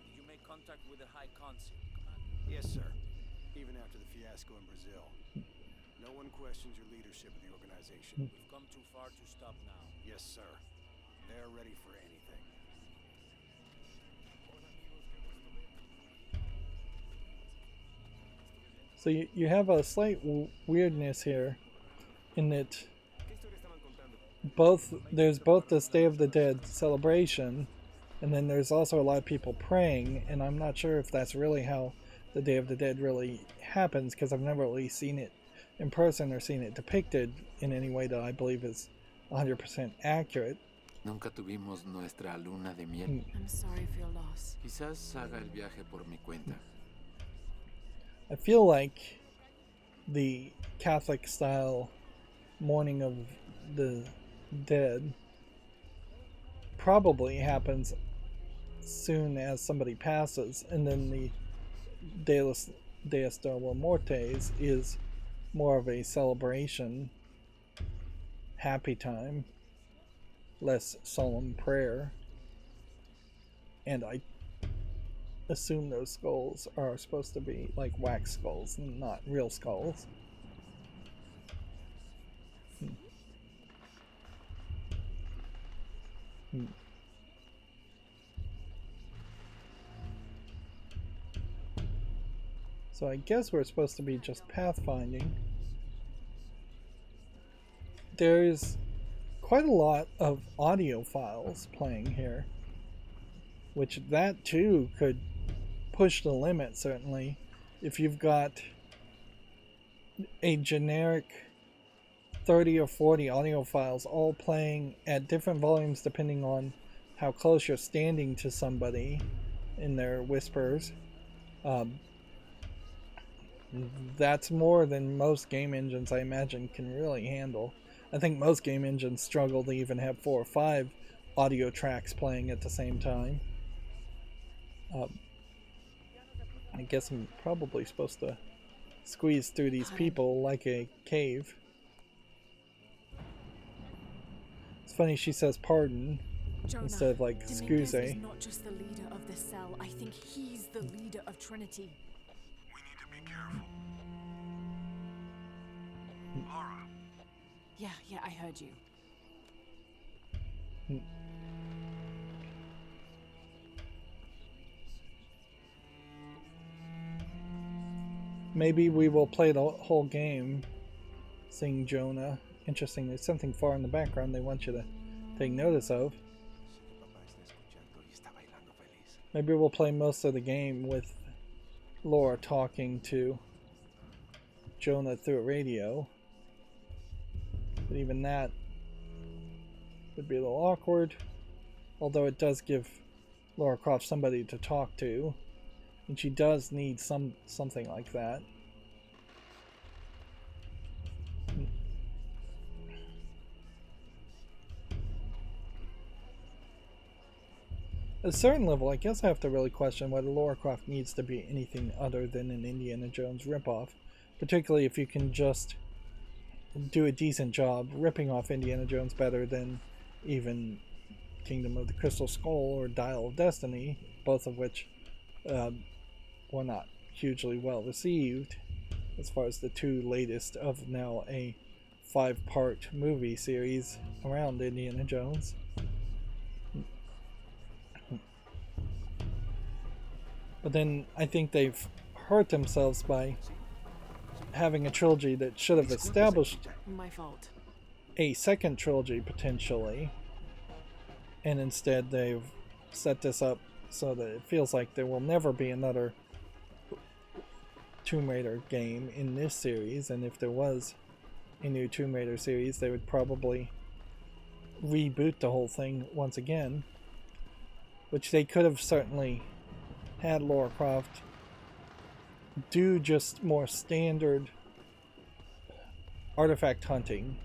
Did you make contact with the High Consul? Yes, sir. Even after the fiasco in Brazil. No one questions your leadership of the organization. We've come too far to stop now. Yes, sir. They're ready for anything. So you have a slight weirdness here in that there's both this Day of the Dead celebration, and then there's also a lot of people praying, and I'm not sure if that's really how the Day of the Dead really happens, because I've never really seen it in person or seen it depicted in any way that I believe is 100% accurate. Nunca tuvimos nuestra luna de miel. I'm sorry for your loss. Quizás haga el viaje por mi cuenta. I feel like the Catholic style mourning of the dead probably happens soon as somebody passes, and then the Deus de los Muertos is more of a celebration, happy time, less solemn prayer. And I assume those skulls are supposed to be like wax skulls, not real skulls. So I guess we're supposed to be just pathfinding. There's quite a lot of audio files playing here, which that too could push the limit, certainly. If you've got a generic 30 or 40 audio files all playing at different volumes depending on how close you're standing to somebody in their whispers, that's more than most game engines, I imagine, can really handle. I think most game engines struggle to even have 4 or 5 audio tracks playing at the same time. I guess I'm probably supposed to squeeze through these people like a cave. It's funny she says pardon Jonah, instead of like Dominguez excuse. is not just the leader of this cell. I think he's the leader of Trinity. We need to be careful. Lara, Yeah, I heard you. maybe we will play the whole game seeing Jonah. Interesting, there's something far in the background they want you to take notice of. Maybe we'll play most of the game with Lara talking to Jonah through a radio. But even that would be a little awkward. Although it does give Lara Croft somebody to talk to. And she does need something like that. At a certain level, I guess I have to really question whether Lara Croft needs to be anything other than an Indiana Jones ripoff. Particularly if you can just do a decent job ripping off Indiana Jones better than even Kingdom of the Crystal Skull or Dial of Destiny, both of which were not hugely well received as far as the two latest of now a 5-part movie series around Indiana Jones. But then I think they've hurt themselves by having a trilogy that should have established My fault. a second trilogy potentially, and instead they've set this up so that it feels like there will never be another Tomb Raider game in this series, and if there was a new Tomb Raider series they would probably reboot the whole thing once again, which they could have certainly had Lara Croft do just more standard artifact hunting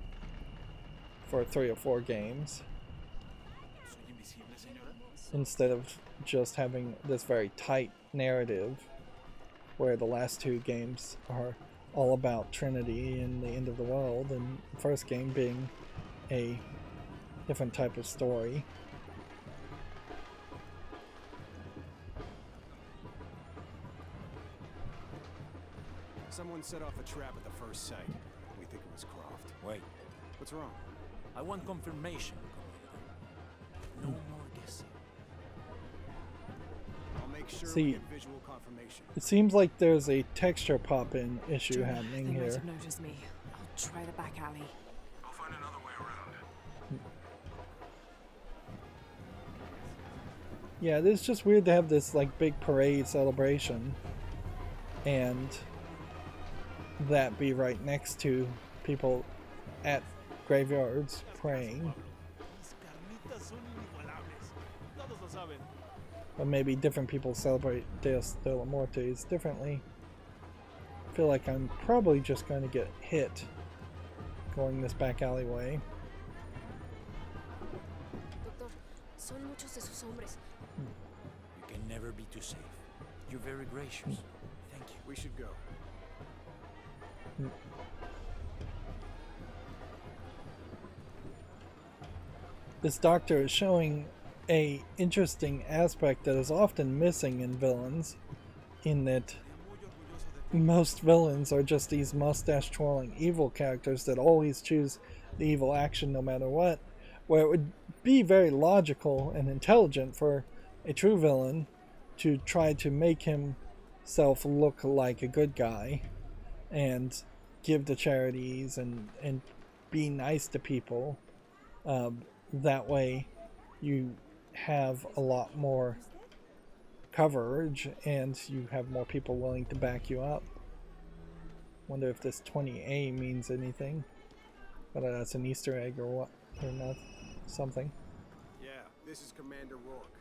for 3 or 4 games instead of just having this very tight narrative where the last 2 games are all about Trinity and the end of the world, and the first game being a different type of story. Someone set off a trap at the first site. We think it was Croft. Wait, What's wrong? I want confirmation. No more guessing. I'll make sure See, we get visual confirmation. it seems like there's a texture pop-in issue Jonah, happening they might here. have noticed me. I'll try the back alley. I'll find another way around. Yeah, it's just weird to have this like big parade celebration and that be right next to people at graveyards praying. But maybe different people celebrate Deus de la Muertes differently. I feel like I'm probably just going to get hit going this back alleyway. Doctor, son muchos de sus hombres. You can never be too safe. You're very gracious. Thank you. We should go. This doctor is showing a interesting aspect that is often missing in villains, in that most villains are just these mustache twirling evil characters that always choose the evil action no matter what, where it would be very logical and intelligent for a true villain to try to make himself look like a good guy and give to charities and be nice to people. That way you have a lot more coverage and you have more people willing to back you up. Wonder if this 20A means anything, whether that's an Easter egg or what, or not, something. Yeah, this is Commander Rourke.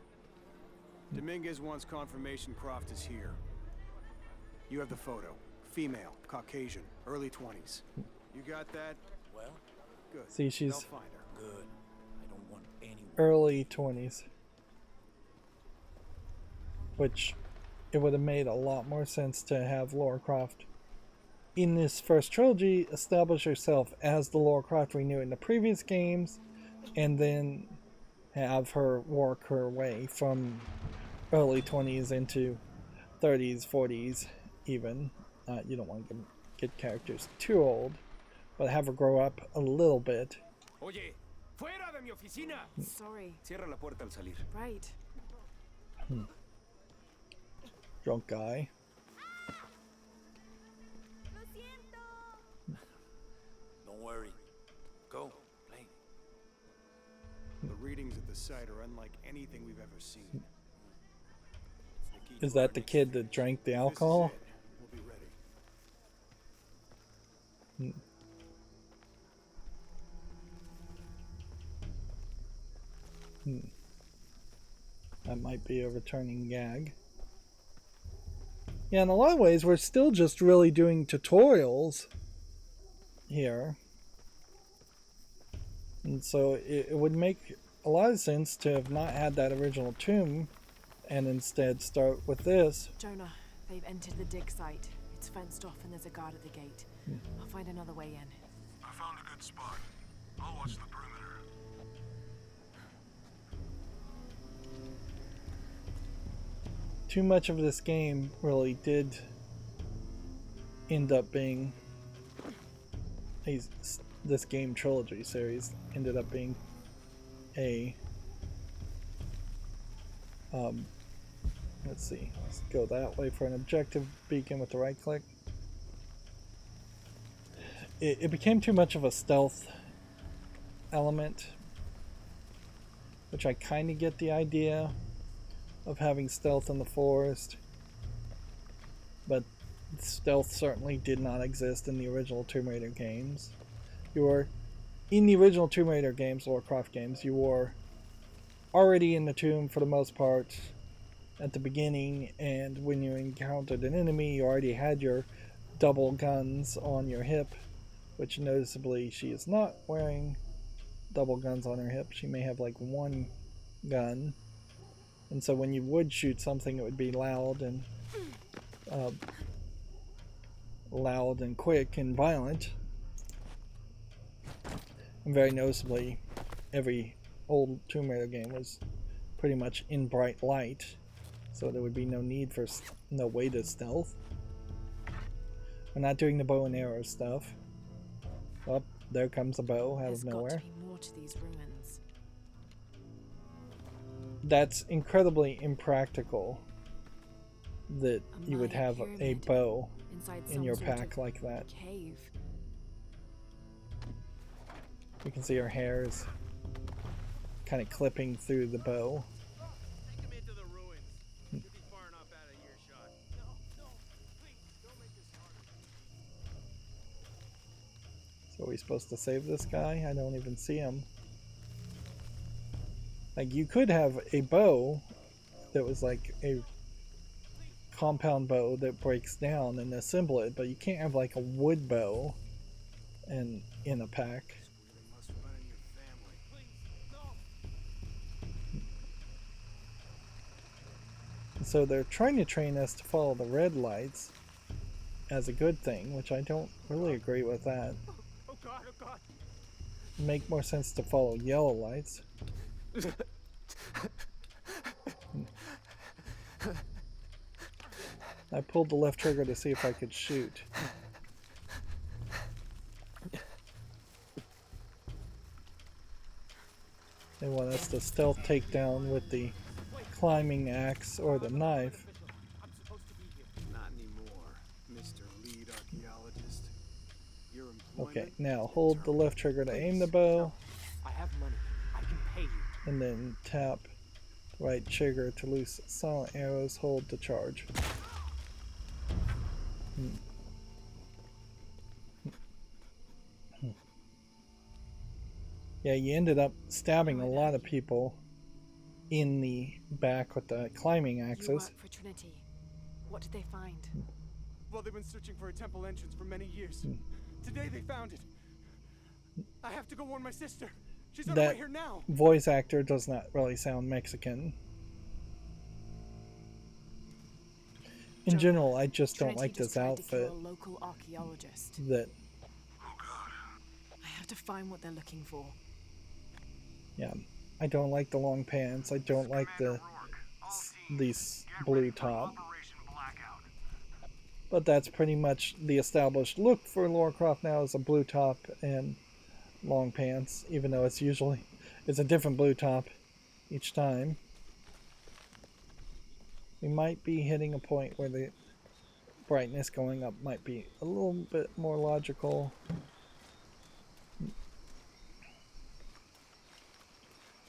Dominguez wants confirmation Croft is here. You have the photo. Female, Caucasian, early 20s. You got that? Well, Good. See, she's They'll find her. good. I don't want anyone. early 20s. Which it would have made a lot more sense to have Lara Croft in this first trilogy establish herself as the Lara Croft we knew in the previous games, and then have her work her way from early 20s into 30s, 40s even. You don't want to get characters too old, but have her grow up a little bit. Oye, fuera de mi oficina. Sorry. Cierra la puerta al salir. Right. Drunk guy. worry. Go, play. The readings at the site are unlike anything we've ever seen. It's the key Is to our that the next kid victory. that drank the If this is alcohol? it, we'll be ready. That might be a returning gag. Yeah, in a lot of ways, we're still just really doing tutorials here. And so it would make a lot of sense to have not had that original tomb and instead start with this. Jonah, they've entered the dig site. It's fenced off and there's a guard at the gate. I'll find another way in. I found a good spot. I'll watch the perimeter. Too much of this game really did end up being this game trilogy series ended up being a let's see, let's go that way for an objective beacon with the right click. It became too much of a stealth element, which I kind of get the idea of having stealth in the forest, but stealth certainly did not exist in the original Tomb Raider games. In the original Tomb Raider games, Lara Croft games, you were already in the tomb for the most part at the beginning, and when you encountered an enemy, you already had your double guns on your hip, which noticeably she is not wearing double guns on her hip. She may have like one gun. And so when you would shoot something, it would be loud and quick and violent. And very noticeably, every old Tomb Raider game was pretty much in bright light, so there would be no need for no way to stealth. We're not doing the bow and arrow stuff. Oh, there comes a bow out of nowhere. There's got to be more to these ruins. That's incredibly impractical that you would have a bow in your pack like that. Cave. You can see her hair is kind of clipping through the bow. Take him into the ruins. You'll be far enough out of earshot. No, please, don't make this harder. So are we supposed to save this guy? I don't even see him. Like, you could have a bow that was like a compound bow that breaks down and assemble it, but you can't have like a wood bow and in a pack. So they're trying to train us to follow the red lights as a good thing, which I don't really agree with that. Oh God, oh God. It'd make more sense to follow yellow lights. I pulled the left trigger to see if I could shoot. They want us to stealth takedown with the climbing axe or the knife. Not anymore, Mr. Lead Archaeologist. Your Okay, now hold the left trigger to aim the bow, I have money. I can pay you. and then tap the right trigger to loose silent arrows, hold to charge. Yeah, you ended up stabbing a lot of people in the back with the climbing You axes. work for Trinity. What did they find? Well, they've been searching for a temple entrance for many years. Today they found it. I have to go warn my sister. She's on her way That here now. voice actor does not really sound Mexican. In general, I just don't Trinity like just this tried to kill outfit. a local archaeologist. That, I have to find what they're looking for. yeah, I don't like the long pants. I don't like these blue top. But that's pretty much the established look for Lara Croft now, is a blue top and long pants, even though it's a different blue top each time. We might be hitting a point where the brightness going up might be a little bit more logical.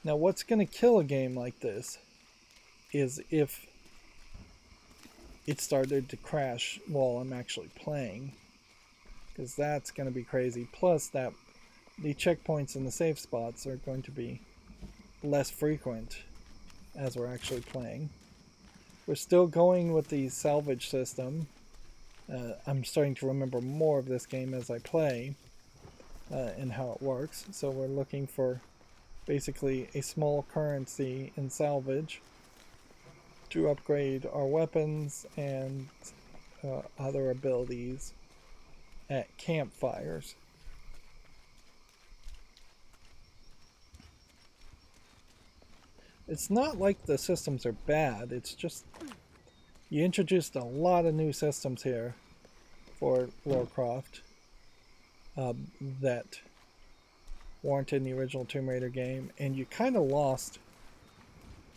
Now, what's going to kill a game like this is if it started to crash while I'm actually playing, because that's going to be crazy. Plus, that the checkpoints and the safe spots are going to be less frequent as we're actually playing. We're still going with the salvage system. I'm starting to remember more of this game as I play and how it works. So we're looking for basically a small currency in salvage to upgrade our weapons and other abilities at campfires. It's not like the systems are bad, it's just you introduced a lot of new systems here for Lara Croft that weren't in the original Tomb Raider game, and you kind of lost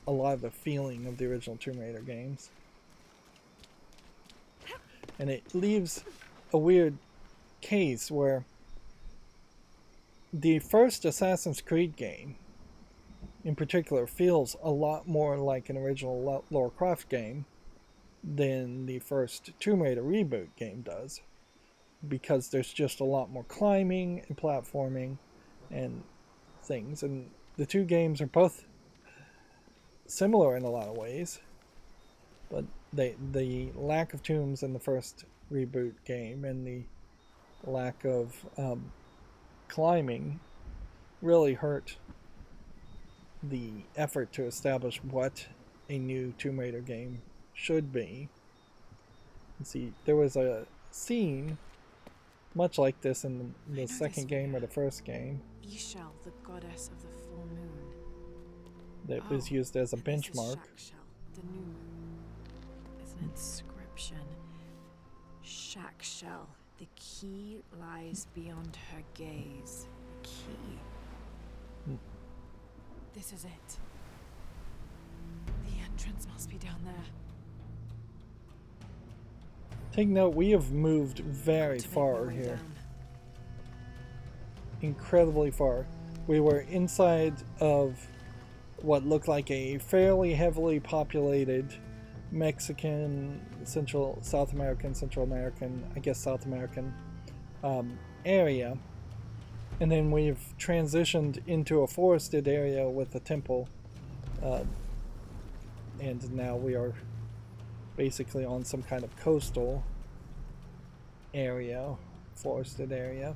a lot of the feeling of the original Tomb Raider games. And it leaves a weird case where the first Assassin's Creed game in particular feels a lot more like an original Lara Croft game than the first Tomb Raider reboot game does, because there's just a lot more climbing and platforming and things, and the two games are both similar in a lot of ways, but the lack of tombs in the first reboot game and the lack of climbing really hurt the effort to establish what a new Tomb Raider game should be. You see, there was a scene much like this in the second game or the first game. Ishel, the goddess of the full moon. That was used as a benchmark. The new moon. It's an inscription. Shakshel. The key lies beyond her gaze. The key. This is it. The entrance must be down there. Take note, we have moved very far here. Incredibly far. We were inside of what looked like a fairly heavily populated Mexican, South American, I guess South American area. And then we've transitioned into a forested area with a temple. And now we are basically on some kind of coastal area, forested area.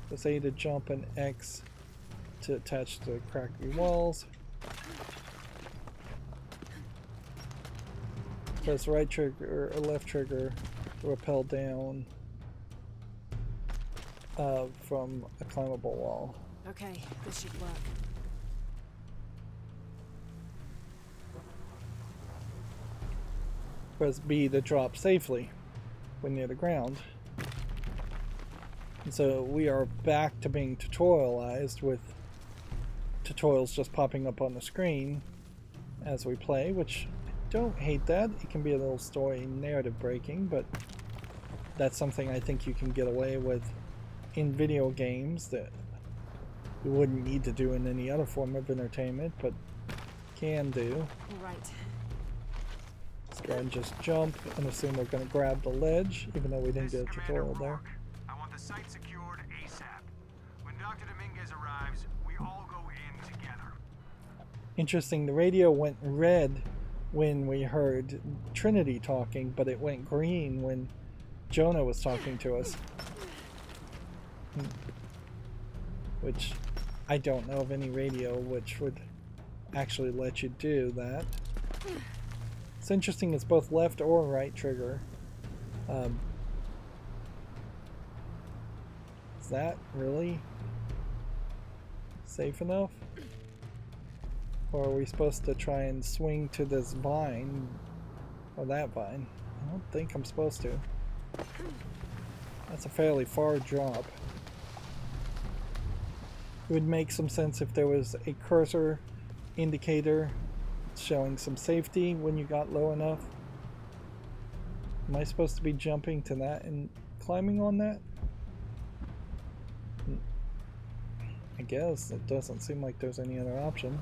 Press A to jump and X to attach to cracky walls. Press right trigger or left trigger to rappel down from a climbable wall. Okay, this should work. Press B to drop safely when near the ground. And so we are back to being tutorialized with tutorials just popping up on the screen as we play, which I don't hate that. It can be a little story narrative breaking, but that's something I think you can get away with in video games that you wouldn't need to do in any other form of entertainment, but can do. Right. Let's go and just jump and assume we're going to grab the ledge, even though we didn't get a tutorial there. I want the site secured ASAP. When Dr. Dominguez arrives, we all go in together. Interesting, the radio went red when we heard Trinity talking, but it went green when Jonah was talking to us. Which I don't know of any radio which would actually let you do that. It's interesting, it's both left or right trigger. Is that really safe enough? Or are we supposed to try and swing to this vine? Or that vine? I don't think I'm supposed to. That's a fairly far drop. It would make some sense if there was a cursor indicator showing some safety when you got low enough. Am I supposed to be jumping to that and climbing on that? I guess. It doesn't seem like there's any other option.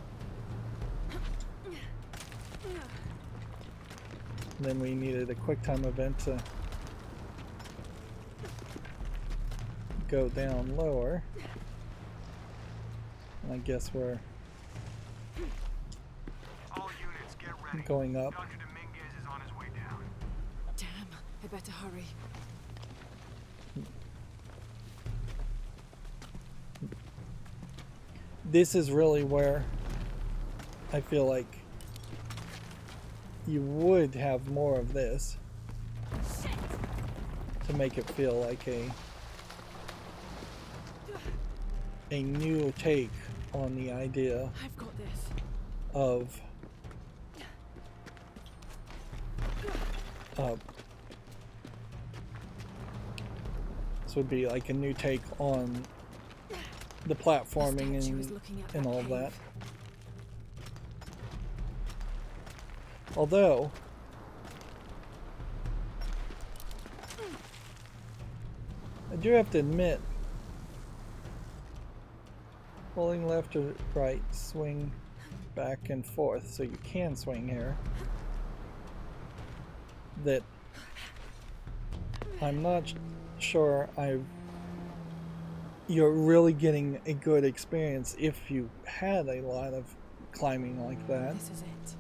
Then we needed a quick time event to go down lower. And I guess we're All units, get ready. going up. Dr. Dominguez is on his way down. Damn, I better hurry. This is really where I feel like you would have more of this to make it feel like a new take on the idea I've got this. of this would be like a new take on the platforming and all of that. Although I do have to admit, holding left or right, swing back and forth, so you can swing here, that I'm not sure you're really getting a good experience if you had a lot of climbing like that. This is it.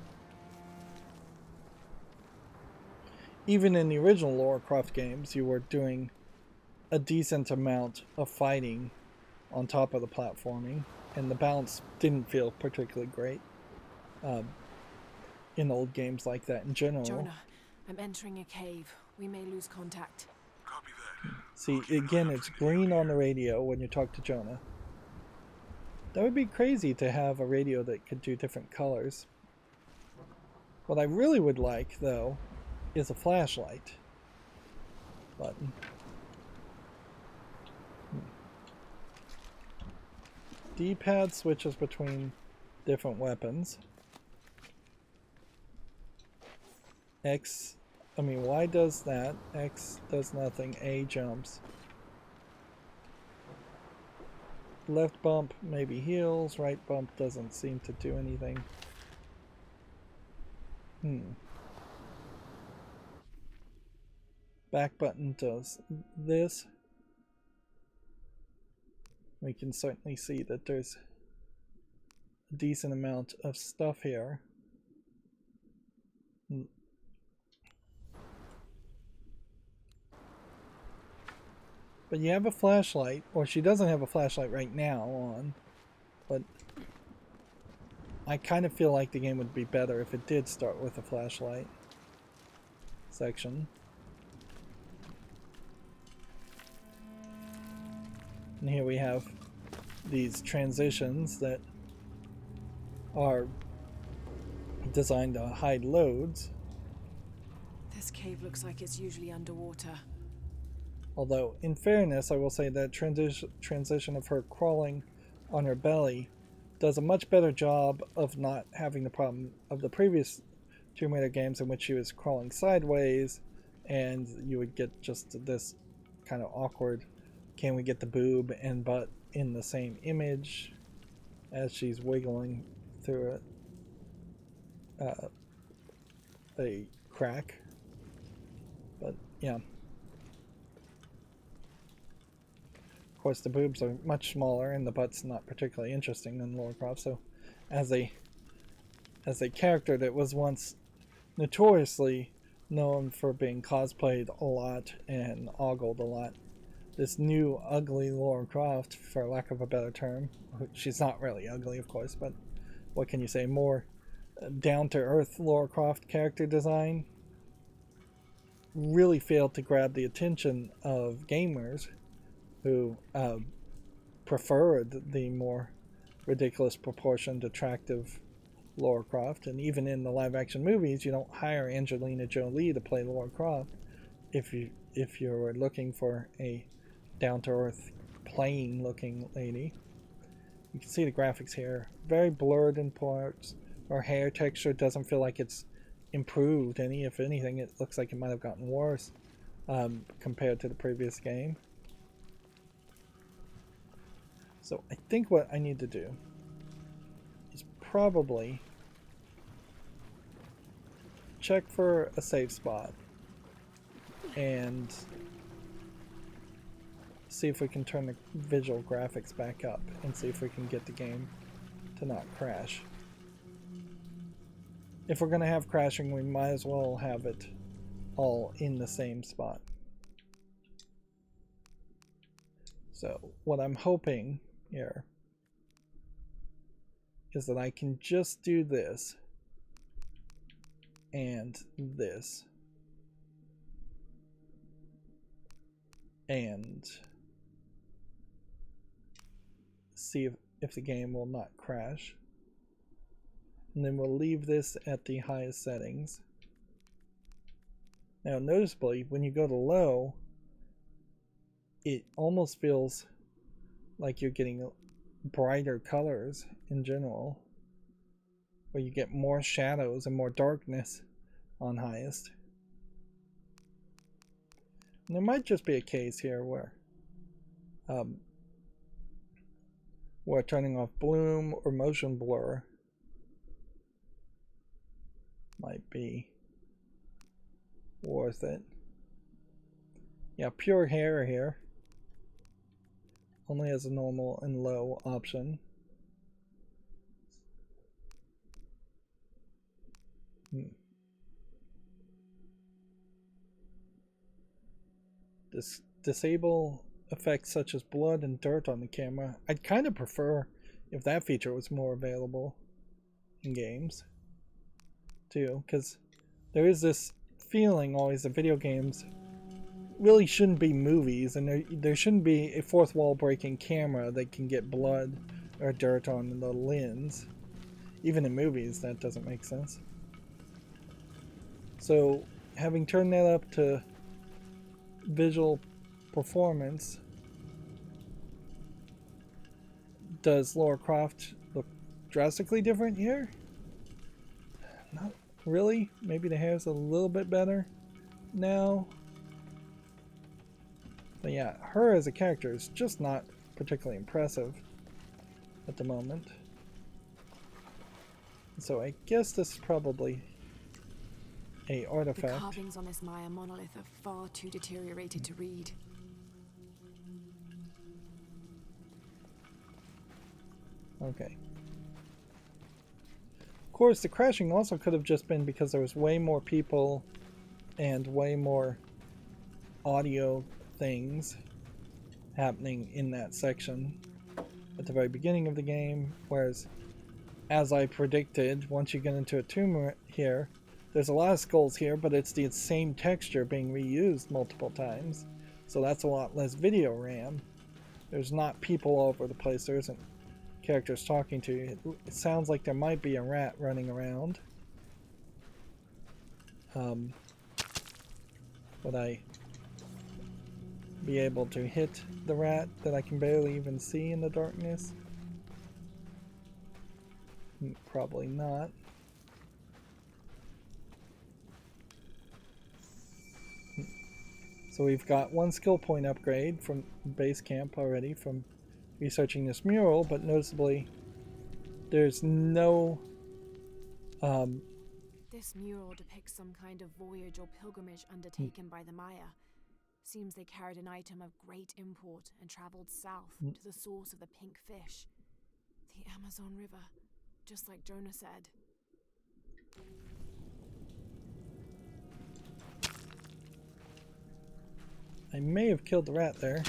Even in the original Lara Croft games, you were doing a decent amount of fighting on top of the platforming, and the balance didn't feel particularly great in old games like that in general. Jonah, I'm entering a cave. We may lose contact. Copy that. See, again, it's green on the radio when you talk to Jonah. That would be crazy to have a radio that could do different colors. What I really would like, though, is a flashlight button. D-pad switches between different weapons. Y does that. X does nothing. A jumps. Left bump maybe heals. Right bump doesn't seem to do anything. Back button does this. We can certainly see that there's a decent amount of stuff here. But you have a flashlight, or she doesn't have a flashlight right now on, but I kind of feel like the game would be better if it did start with a flashlight section. And here we have these transitions that are designed to hide loads. This cave looks like it's usually underwater. Although, in fairness, I will say that transition of her crawling on her belly does a much better job of not having the problem of the previous Tomb Raider games in which she was crawling sideways and you would get just this kind of awkward, can we get the boob and butt in the same image as she's wiggling through a crack. But yeah. Of course, the boobs are much smaller and the butt's not particularly interesting in Lara Croft, so as a character that was once notoriously known for being cosplayed a lot and ogled a lot, this new ugly Lara Croft, for lack of a better term, she's not really ugly of course, but what can you say, more down-to-earth Lara Croft character design really failed to grab the attention of gamers who preferred the more ridiculous proportioned attractive Lara Croft. And even in the live-action movies, you don't hire Angelina Jolie to play Lara Croft if you're looking for a down-to-earth, plain-looking lady. You can see the graphics here, very blurred in parts. Her hair texture doesn't feel like it's improved any. If anything, it looks like it might have gotten worse compared to the previous game. So I think what I need to do is probably check for a safe spot and see if we can turn the visual graphics back up and see if we can get the game to not crash. If we're going to have crashing, we might as well have it all in the same spot. So what I'm hoping here is that I can just do this and this and see if the game will not crash. And then we'll leave this at the highest settings. Now noticeably, when you go to low, it almost feels like you're getting brighter colors in general, where you get more shadows and more darkness on highest. And there might just be a case here where turning off bloom or motion blur might be worth it. Yeah, pure hair here only has a normal and low option. Disable effects such as blood and dirt on the camera. I'd kind of prefer if that feature was more available in games too, because there is this feeling always that video games really shouldn't be movies, and there shouldn't be a fourth wall breaking camera that can get blood or dirt on the lens. Even in movies, that doesn't make sense. So having turned that up to visual performance, does Lara Croft look drastically different here? Not really. Maybe the hair's a little bit better now. But yeah, her as a character is just not particularly impressive at the moment. So I guess this is probably a artifact. The carvings on this Maya monolith are far too deteriorated to read. Okay. Of course, the crashing also could have just been because there was way more people and way more audio things happening in that section at the very beginning of the game, whereas, as I predicted, once you get into a tomb here, there's a lot of skulls here, but it's the same texture being reused multiple times, so that's a lot less video RAM. There's not people all over the place. There isn't characters talking to you. It sounds like there might be a rat running around. Would I be able to hit the rat that I can barely even see in the darkness? Probably not. So we've got one skill point upgrade from base camp already from researching this mural, but noticeably there's no This mural depicts some kind of voyage or pilgrimage undertaken by the Maya. Seems they carried an item of great import and traveled south to the source of the pink fish. The Amazon River, just like Jonah said. I may have killed the rat there.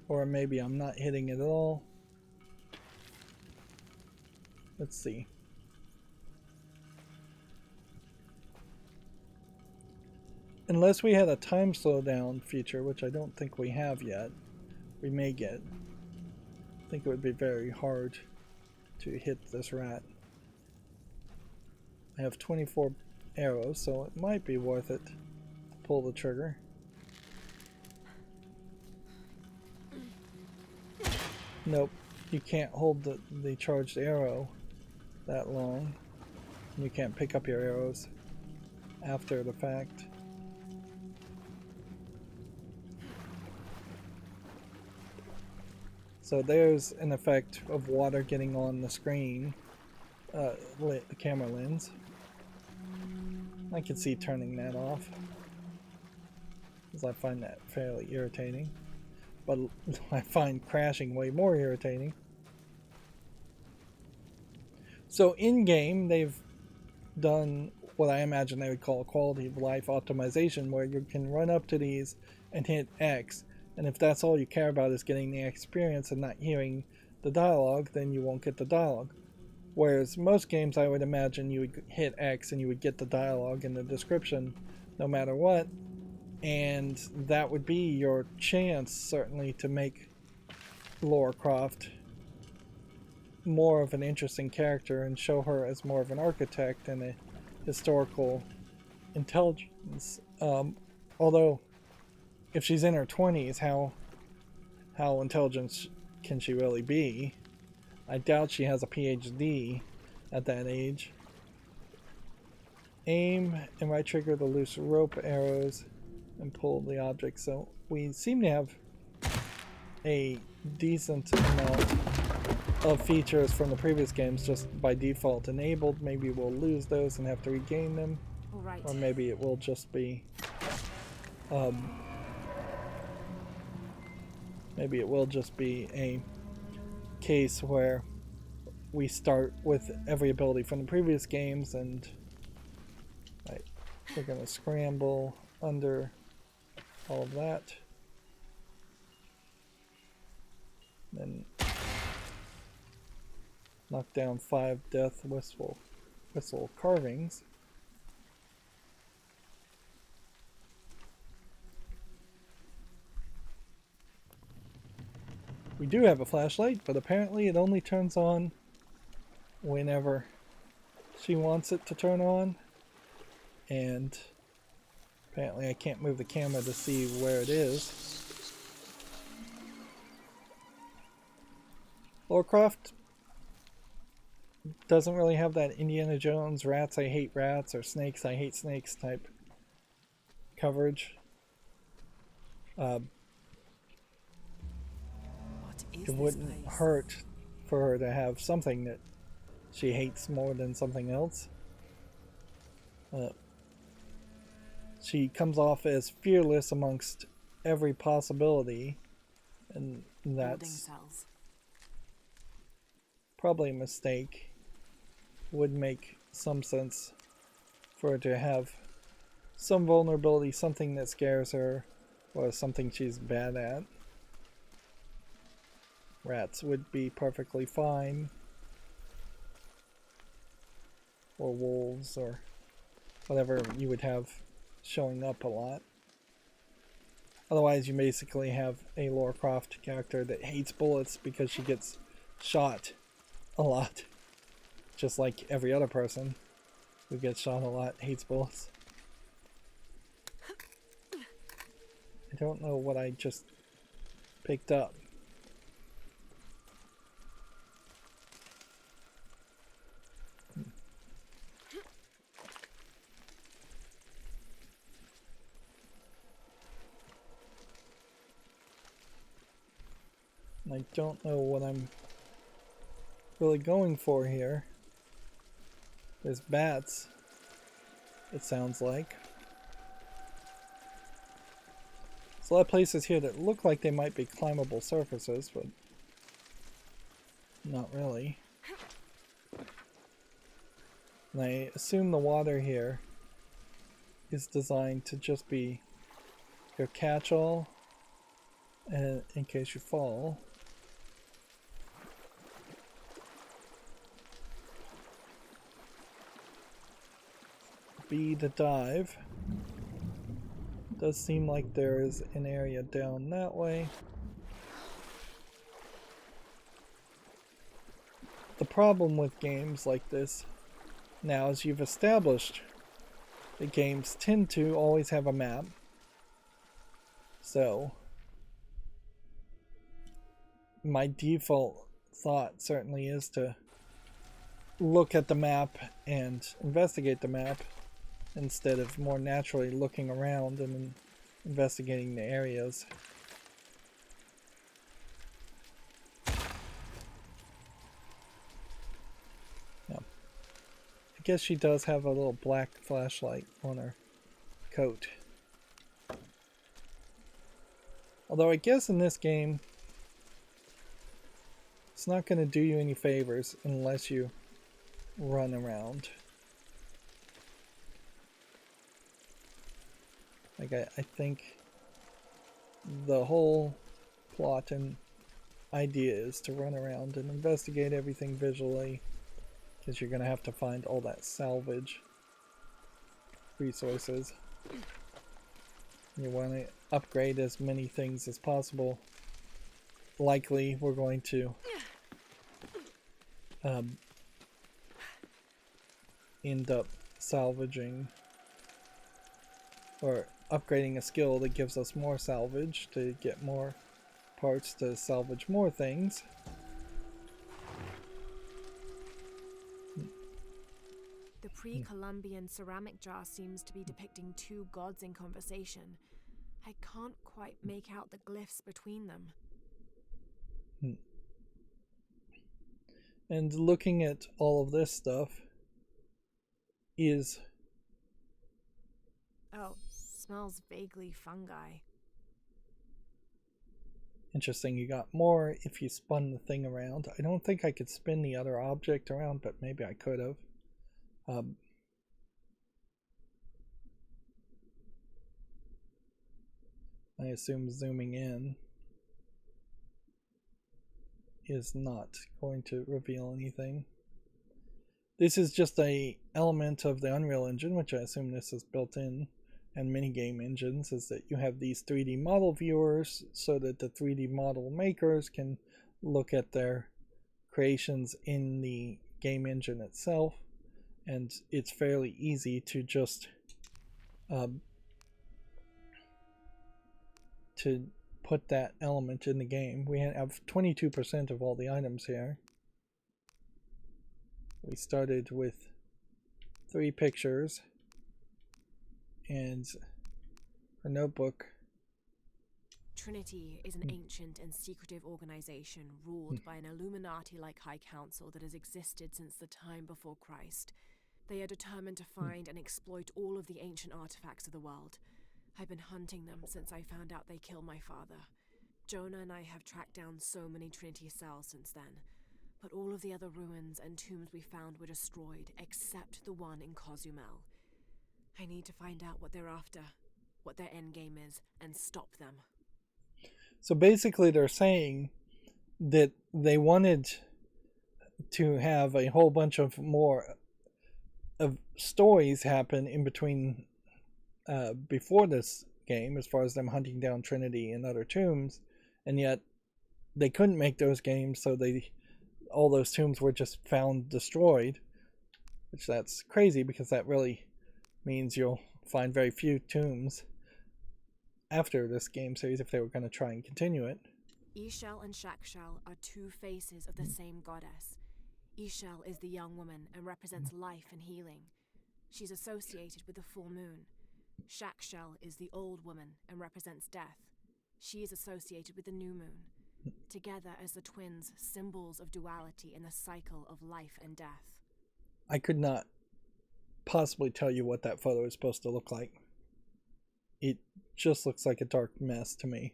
Or maybe I'm not hitting it at all. Let's see. Unless we had a time slowdown feature, which I don't think we have yet, we may get. I think it would be very hard to hit this rat. I have 24 arrows, so it might be worth it to pull the trigger. Nope, you can't hold the charged arrow that long. You can't pick up your arrows after the fact. So there's an effect of water getting on the screen, the camera lens. I can see turning that off, because I find that fairly irritating. But I find crashing way more irritating. So in-game, they've done what I imagine they would call quality of life optimization, where you can run up to these and hit X, and if that's all you care about is getting the experience and not hearing the dialogue, then you won't get the dialogue. Whereas most games, I would imagine you would hit X and you would get the dialogue in the description no matter what, and that would be your chance, certainly, to make Lara Croft more of an interesting character and show her as more of an architect and a historical intelligence. Although, if she's in her 20s, how intelligent can she really be? I doubt she has a PhD at that age. Aim and right trigger the loose rope arrows and pull the object. So we seem to have a decent amount of features from the previous games just by default enabled. Maybe we'll lose those and have to regain them. All right. Or maybe it will just be maybe it will just be a case where we start with every ability from the previous games, and right, we're gonna scramble under all of that, then knock down 5 death whistle carvings. We do have a flashlight, but apparently it only turns on whenever she wants it to turn on, and apparently I can't move the camera to see where it is. Lara Croft doesn't really have that Indiana Jones rats I hate rats or snakes I hate snakes type coverage. It wouldn't hurt for her to have something that she hates more than something else. She comes off as fearless amongst every possibility, and that's probably a mistake. Would make some sense for her to have some vulnerability, something that scares her, or something she's bad at. Rats would be perfectly fine, or wolves, or whatever you would have showing up a lot. Otherwise, you basically have a Lara Croft character that hates bullets because she gets shot a lot, just like every other person who gets shot a lot hates bullets. I don't know what I just picked up. I don't know what I'm really going for here. There's bats, it sounds like. There's a lot of places here that look like they might be climbable surfaces, but not really. And I assume the water here is designed to just be your catch-all, and in case you fall. B to dive. Does seem like there is an area down that way. The problem with games like this now is you've established that games tend to always have a map. So my default thought certainly is to look at the map and investigate the map, instead of more naturally looking around and investigating the areas. guess she does have a little black flashlight on her coat. Although I guess in this game, it's not going to do you any favors unless you run around. Like, I think the whole plot and idea is to run around and investigate everything visually, because you're going to have to find all that salvage resources. You want to upgrade as many things as possible. Likely we're going to end up salvaging or upgrading a skill that gives us more salvage to get more parts to salvage more things. The pre-Columbian ceramic jar seems to be depicting two gods in conversation. I can't quite make out the glyphs between them. And looking at all of this stuff is... Oh, smells vaguely fungi. Interesting, you got more if you spun the thing around. I don't think I could spin the other object around, but maybe I could have. I assume zooming in is not going to reveal anything. This is just a element of the Unreal Engine, which I assume this is built in, and many game engines, is that you have these 3D model viewers so that the 3D model makers can look at their creations in the game engine itself, and it's fairly easy to just to put that element in the game. We have 22% of all the items here. We started with 3 pictures and a notebook. Trinity is an ancient and secretive organization ruled by an Illuminati-like High Council that has existed since the time before Christ. They are determined to find and exploit all of the ancient artifacts of the world. I've been hunting them since I found out they killed my father. Jonah and I have tracked down so many Trinity cells since then, but all of the other ruins and tombs we found were destroyed, except the one in Cozumel. I need to find out what they're after, what their endgame is, and stop them. So basically they're saying that they wanted to have a whole bunch of more of stories happen in between before this game, as far as them hunting down Trinity and other tombs, and yet they couldn't make those games, so all those tombs were just found destroyed, which that's crazy, because that really means you'll find very few tombs after this game series if they were going to try and continue it. Ishel and Shakshel are two faces of the same goddess. Ishel is the young woman and represents life and healing. She's associated with the full moon. Shakshel is the old woman and represents death. She is associated with the new moon. Together as the twins, symbols of duality in the cycle of life and death. I could not possibly tell you what that photo is supposed to look like. It just looks like a dark mess to me.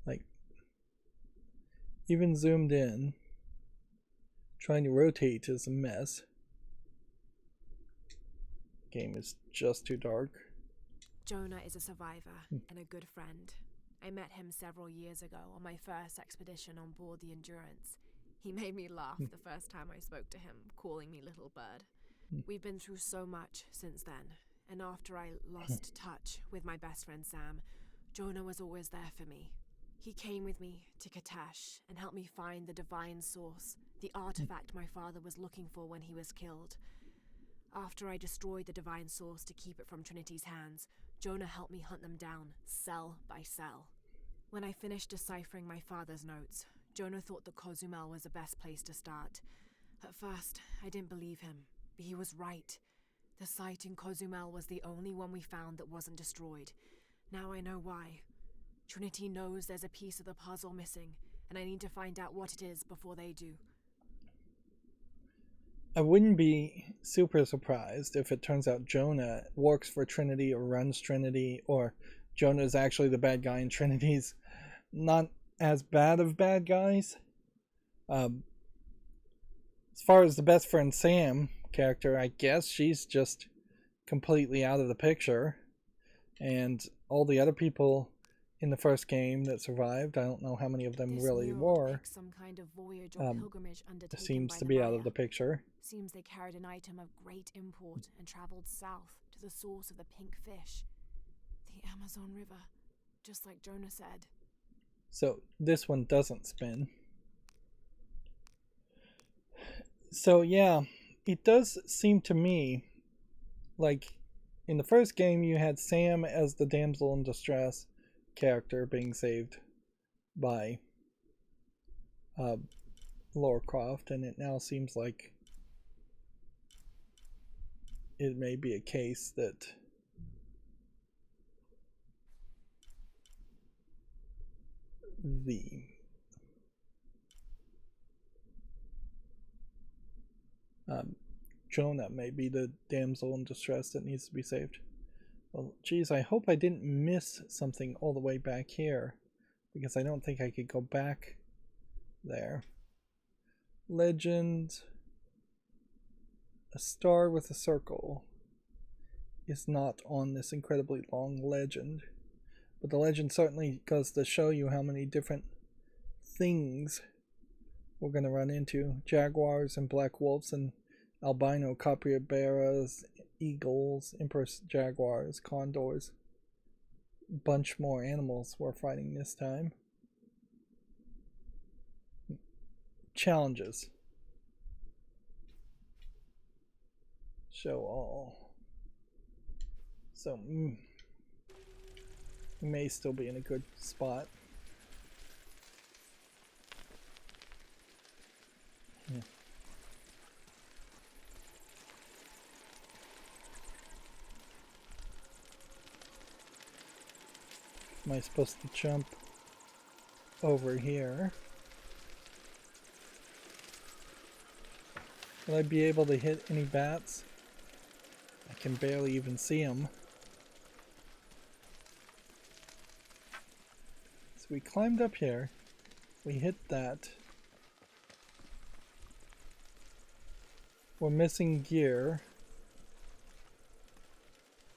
Like, even zoomed in, trying to rotate is a mess. Game is just too dark. Jonah is a survivor and a good friend. I met him several years ago on my first expedition on board the Endurance. He made me laugh the first time I spoke to him, calling me Little Bird. We've been through so much since then, and after I lost touch with my best friend Sam, Jonah was always there for me. He came with me to Katesh and helped me find the divine source, the artifact my father was looking for when he was killed. After I destroyed the divine source to keep it from Trinity's hands, Jonah helped me hunt them down, cell by cell. When I finished deciphering my father's notes, Jonah thought that Cozumel was the best place to start. At first, I didn't believe him, but he was right. The site in Cozumel was the only one we found that wasn't destroyed. Now I know why. Trinity knows there's a piece of the puzzle missing, and I need to find out what it is before they do. I wouldn't be super surprised if it turns out Jonah works for Trinity or runs Trinity, or Jonah is actually the bad guy and Trinity's not as bad of bad guys. As far as the best friend Sam character, I guess she's just completely out of the picture. And all the other people in the first game that survived, I don't know how many of them really were, some kind of voyage or pilgrimage undertaken seems by to the be Maya. out of the picture. Seems they carried an item of great import and traveled south to the source of the pink fish. The Amazon River, just like Jonah said. So this one doesn't spin. So yeah, it does seem to me like in the first game you had Sam as the damsel in distress character being saved by Lara Croft, and it now seems like it may be a case that the Jonah may be the damsel in distress that needs to be saved. Well, geez, I hope I didn't miss something all the way back here, because I don't think I could go back there. Legend. A star with a circle is not on this incredibly long legend, but the legend certainly goes to show you how many different things we're going to run into. Jaguars and black wolves and albino capybaras, eagles, empress jaguars, condors. Bunch more animals we're fighting this time. Challenges. Show all. So, we may still be in a good spot. Yeah. Am I supposed to jump over here? Will I be able to hit any bats? I can barely even see them. So we climbed up here. We hit that. We're missing gear.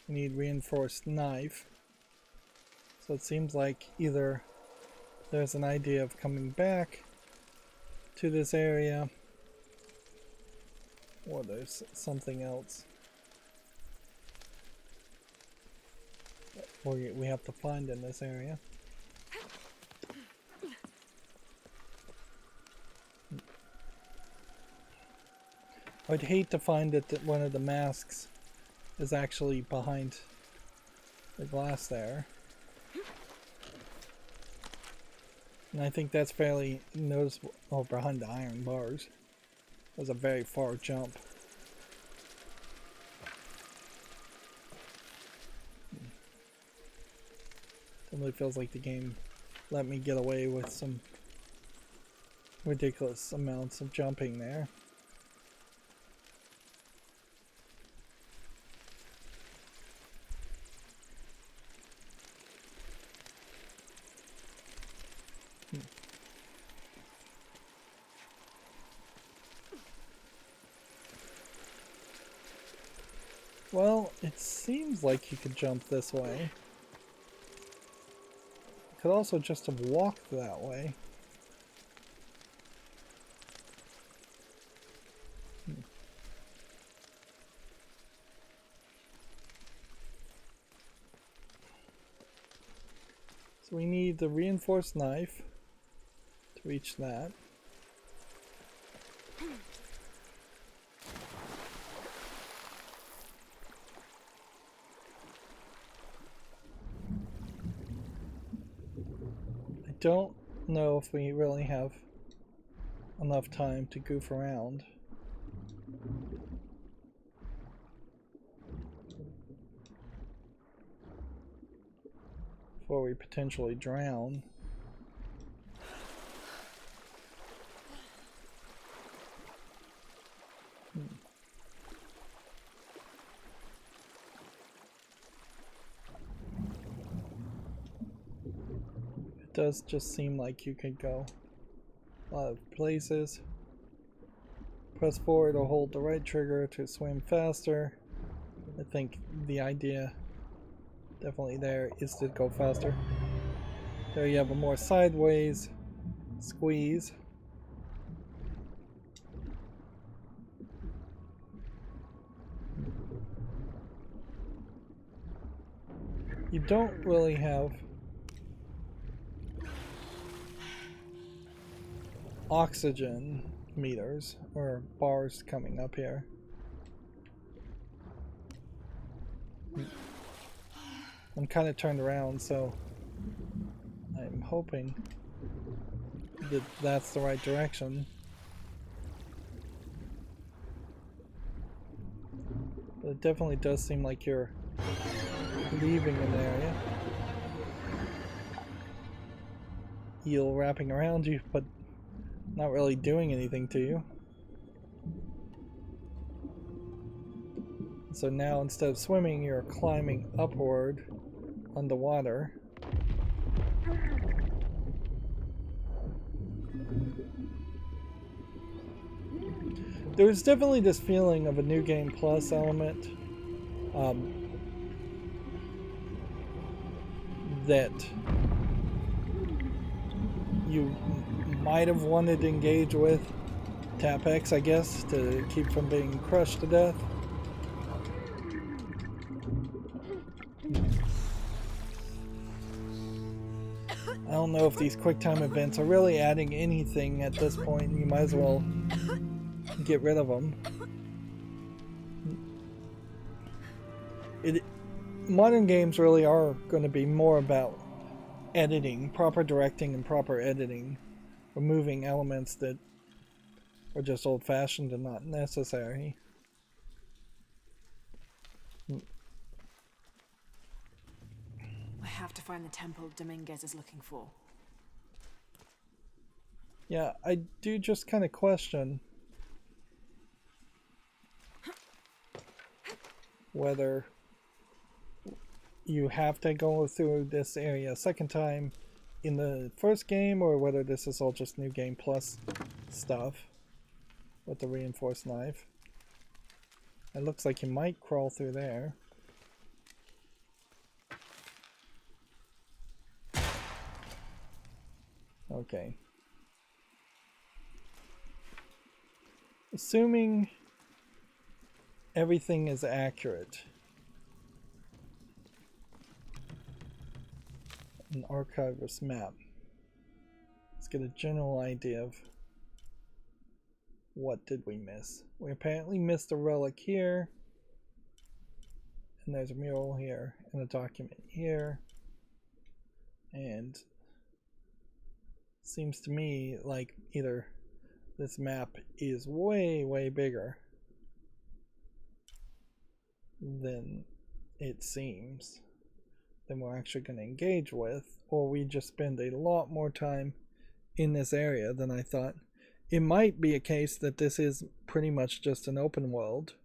We need reinforced knife. So it seems like either there's an idea of coming back to this area, or there's something else we have to find in this area. I'd hate to find that one of the masks is actually behind the glass there. And I think that's fairly noticeable. Oh, behind the iron bars. That was a very far jump. Definitely feels like the game let me get away with some ridiculous amounts of jumping there. Well, it seems like you could jump this way. You could also just have walked that way. So we need the reinforced knife to reach that. Don't know if we really have enough time to goof around. Before we potentially drown. does just seem like you could go a lot of places. Press forward or hold the right trigger to swim faster. I think the idea definitely there is to go faster. There you have a more sideways squeeze. You don't really have oxygen meters or bars coming up here. I'm kind of turned around, so I'm hoping that that's the right direction. But it definitely does seem like you're leaving an area. Eel wrapping around you, but not really doing anything to you. So now instead of swimming, you're climbing upward underwater. There's definitely this feeling of a New Game Plus element that you might have wanted to engage with. Tap X, I guess, to keep from being crushed to death. I don't know if these QuickTime events are really adding anything at this point. You might as well get rid of them. Modern games really are going to be more about editing, proper directing and proper editing, removing elements that are just old-fashioned and not necessary. I have to find the temple Dominguez is looking for. Yeah, I do just kind of question whether you have to go through this area a second time in the first game, or whether this is all just New Game Plus stuff with the reinforced knife. It looks like you might crawl through there. Okay. Assuming everything is accurate. An archiver's map. Let's get a general idea of what did we miss. We apparently missed a relic here, and there's a mural here, and a document here, and seems to me like either this map is way bigger than it seems, than we're actually going to engage with, or we just spend a lot more time in this area than I thought. It might be a case that this is pretty much just an open world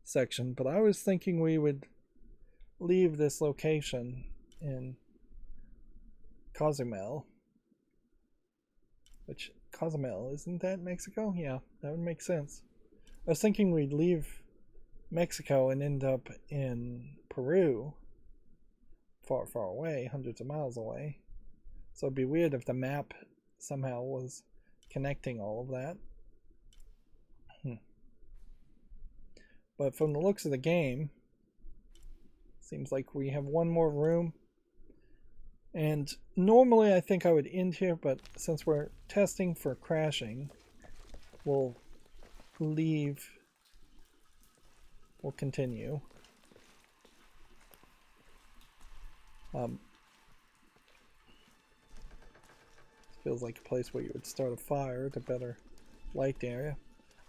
section, but I was thinking we would leave this location in Cozumel, which Cozumel, isn't that Mexico? Yeah, that would make sense. I was thinking we'd leave Mexico and end up in Peru, far away, hundreds of miles away. So it'd be weird if the map somehow was connecting all of that. But from the looks of the game, seems like we have one more room. And normally I think I would end here, but since we're testing for crashing, we'll leave. We'll continue. Feels like a place where you would start a fire to better light the area.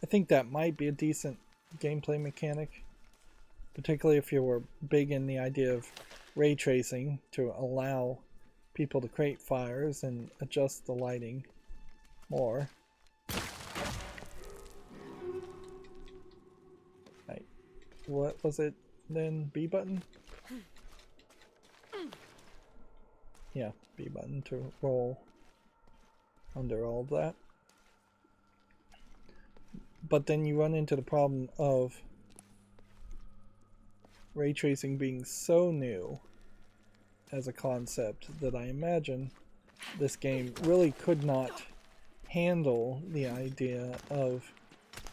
I think that might be a decent gameplay mechanic, particularly if you were big in the idea of ray tracing to allow people to create fires and adjust the lighting more. Right. What was it then? B button? yeah, B button to roll under all of that. But then you run into the problem of ray tracing being so new as a concept that I imagine this game really could not handle the idea of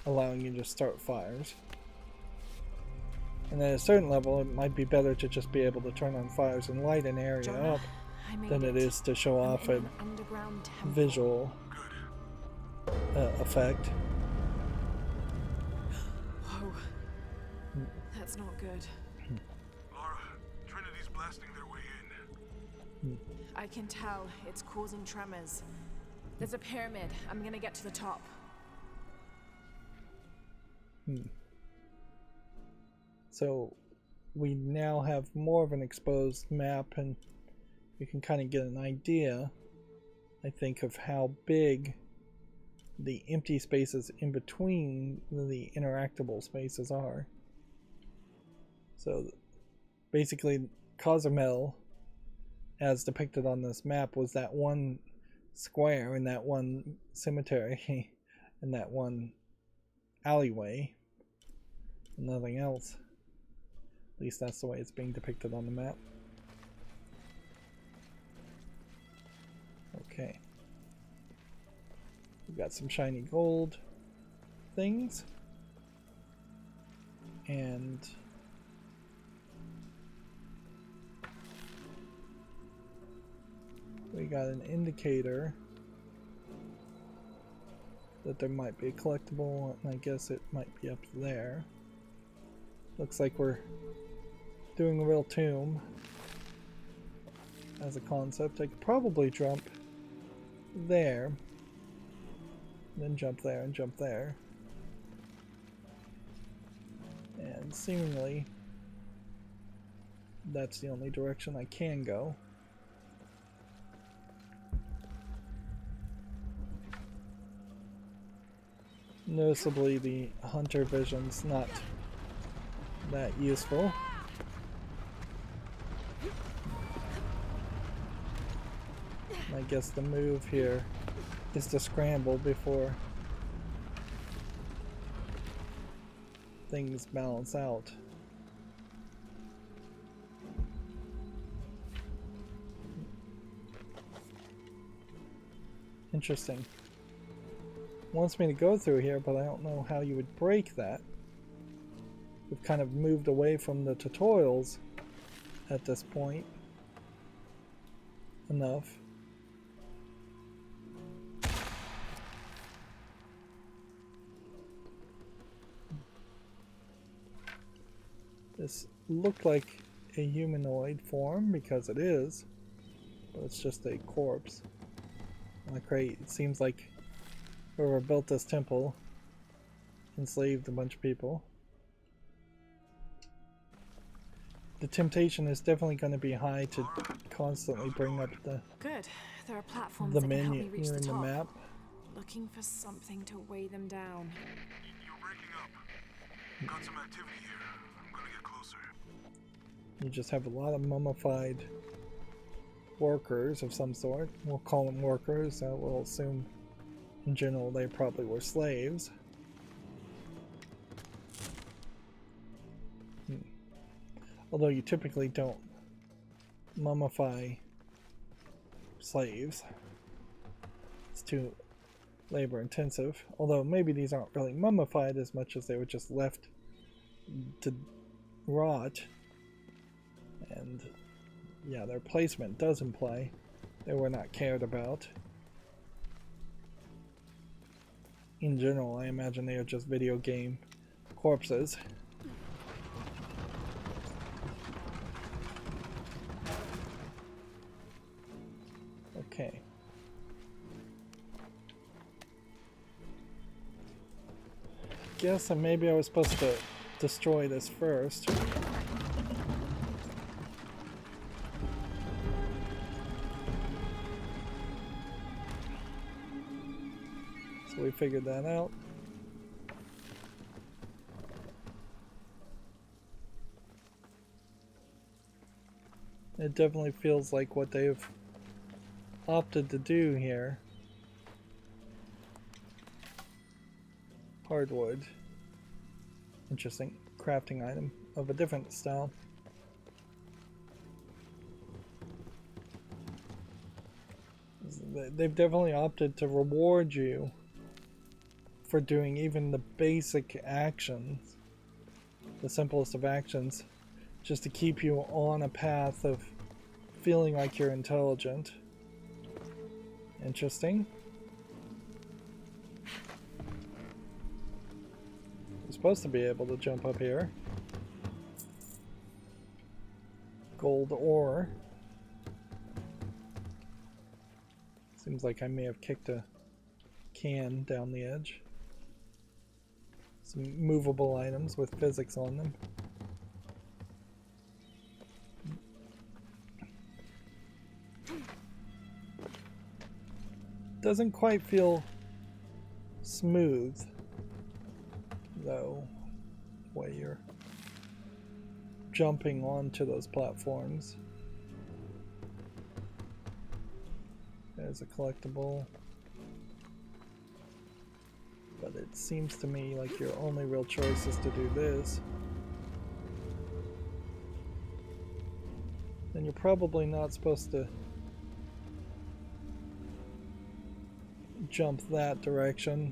allowing you to start fires. And at a certain level, it might be better to just be able to turn on fires and light an area Jonah, up I made than it is to show I'm off in a an underground temple. visual effect. Whoa. That's not good. Lara, Trinity's blasting their way in. I can tell it's causing tremors. There's a pyramid. I'm gonna get to the top. So we now have more of an exposed map, and you can kind of get an idea, I think, of how big the empty spaces in between the interactable spaces are. So basically, Cozumel, as depicted on this map, was that one square and that one cemetery and that one alleyway, and nothing else. At least that's the way it's being depicted on the map. Okay. We've got some shiny gold things. And we got an indicator that there might be a collectible, and I guess it might be up there. Looks like we're doing a real tomb as a concept. I could probably jump there, then jump there and jump there. And seemingly that's the only direction I can go. Noticeably, the hunter vision's not that useful. I guess the move here is to scramble before things balance out. Interesting. Wants me to go through here, but I don't know how you would break that. We've kind of moved away from the tutorials at this point enough. This looked like a humanoid form, because it is, but it's just a corpse. Great. It seems like whoever built this temple enslaved a bunch of people. The temptation is definitely going to be high to constantly bring up the Good. There are platforms the that can help menu me reach the in the top. map. Looking for something to weigh them down. You're breaking up. Got some activity here. I'm gonna get closer. You just have a lot of mummified workers of some sort. We'll call them workers. We'll assume in general they probably were slaves. Although you typically don't mummify slaves. It's too labor intensive. Although maybe these aren't really mummified as much as they were just left to rot. And yeah, their placement does imply they were not cared about. In general, I imagine they are just video game corpses. Okay. Guess maybe I was supposed to destroy this first. So we figured that out. It definitely feels like what they've opted to do here. Hardwood. Interesting. Crafting item of a different style. They've definitely opted to reward you for doing even the basic actions, the simplest of actions, just to keep you on a path of feeling like you're intelligent. Interesting. You're supposed to be able to jump up here. Gold ore. Seems like I may have kicked a can down the edge. Some movable items with physics on them. Doesn't quite feel smooth, though, the way you're jumping onto those platforms. There's a collectible. But it seems to me like your only real choice is to do this. Then you're probably not supposed to jump that direction.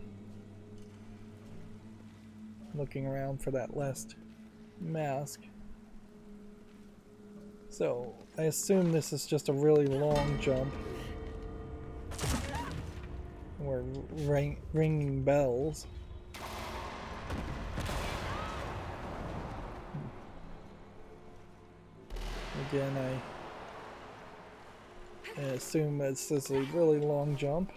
Looking around for that last mask. So I assume this is just a really long jump. We're ringing bells. Again, I assume this is a really long jump.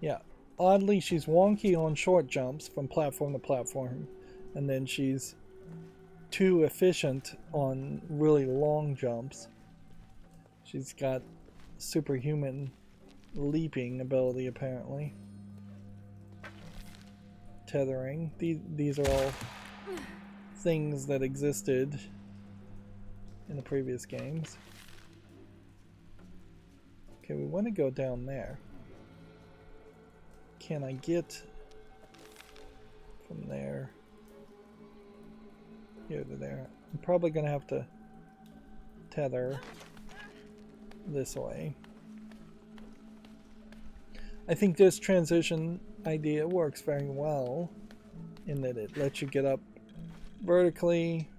Yeah, oddly she's wonky on short jumps from platform to platform, and then she's too efficient on really long jumps. She's got superhuman leaping ability, apparently. Tethering. These are all things that existed in the previous games. Okay, we want to go down there. Can I get from there here to there? I'm probably going to have to tether this way. I think this transition idea works very well in that it lets you get up vertically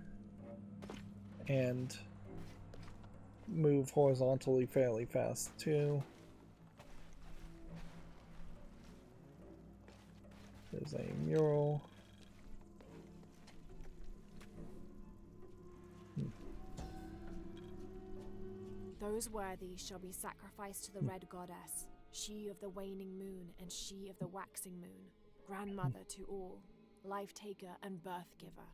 and move horizontally fairly fast too. There's a mural. Those worthy shall be sacrificed to the Red Goddess, she of the waning moon and she of the waxing moon, grandmother to all, life taker and birth giver.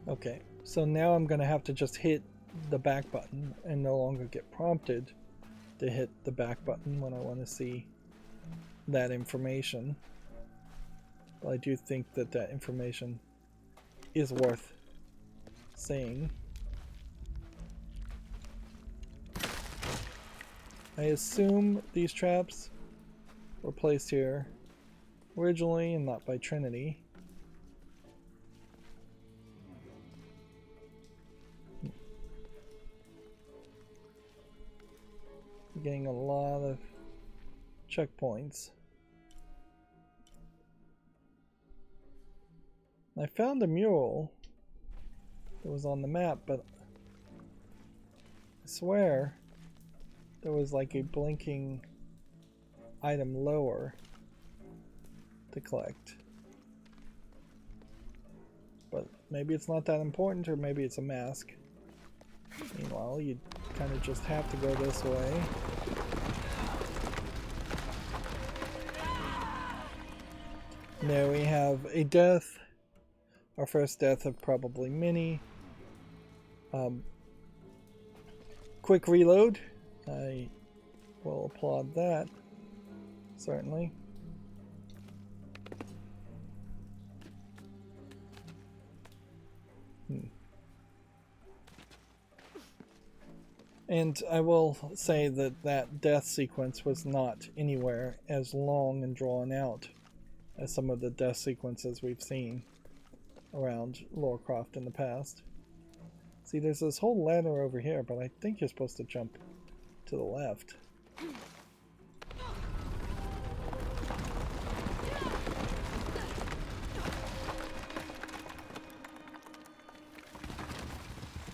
Okay, so now I'm gonna have to just hit the back button and no longer get prompted to hit the back button when I want to see that information. But I do think that that information is worth saying. I assume these traps were placed here originally and not by Trinity. Getting a lot of checkpoints. I found a mural that was on the map, but I swear there was like a blinking item lower to collect. But maybe it's not that important, or maybe it's a mask. Meanwhile, you kind of just have to go this way. There we have a death. Our first death of probably many. Quick reload. I will applaud that. Certainly. And I will say that that death sequence was not anywhere as long and drawn out as some of the death sequences we've seen around Lara Croft in the past. See, there's this whole ladder over here, but I think you're supposed to jump to the left.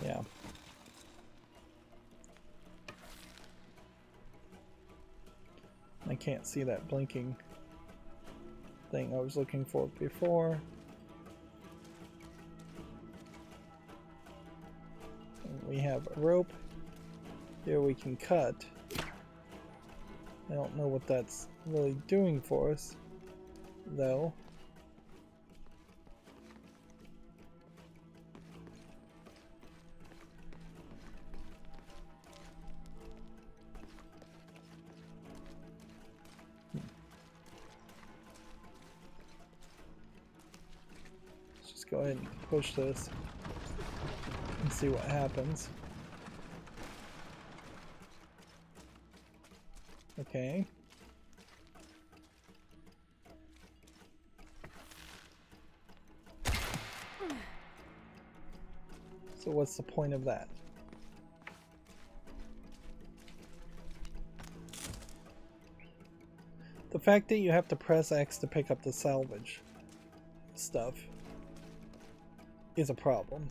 Yeah. I can't see that blinking thing I was looking for before. And we have a rope. Here we can cut. I don't know what that's really doing for us, though. Let's just go ahead and push this and see what happens. Okay. So what's the point of that? The fact that you have to press X to pick up the salvage stuff is a problem.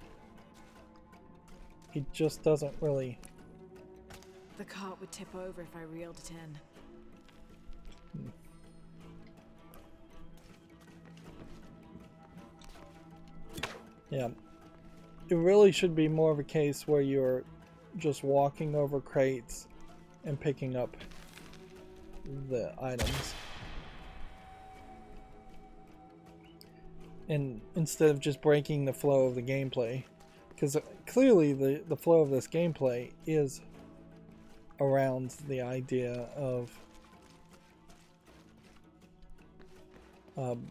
It just doesn't really... The cart would tip over if I reeled it in. Yeah. It really should be more of a case where you're just walking over crates and picking up the items. And instead of just breaking the flow of the gameplay. Because clearly the flow of this gameplay is around the idea of can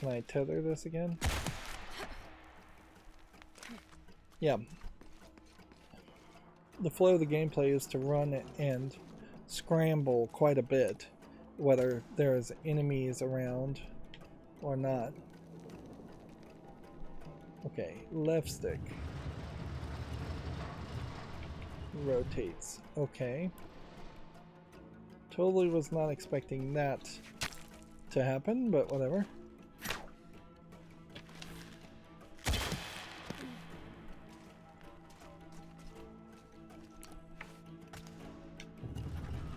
I tether this again? Yeah. The flow of the gameplay is to run and scramble quite a bit, whether there's enemies around or not. Okay, left stick rotates. Okay. Totally was not expecting that to happen, but whatever.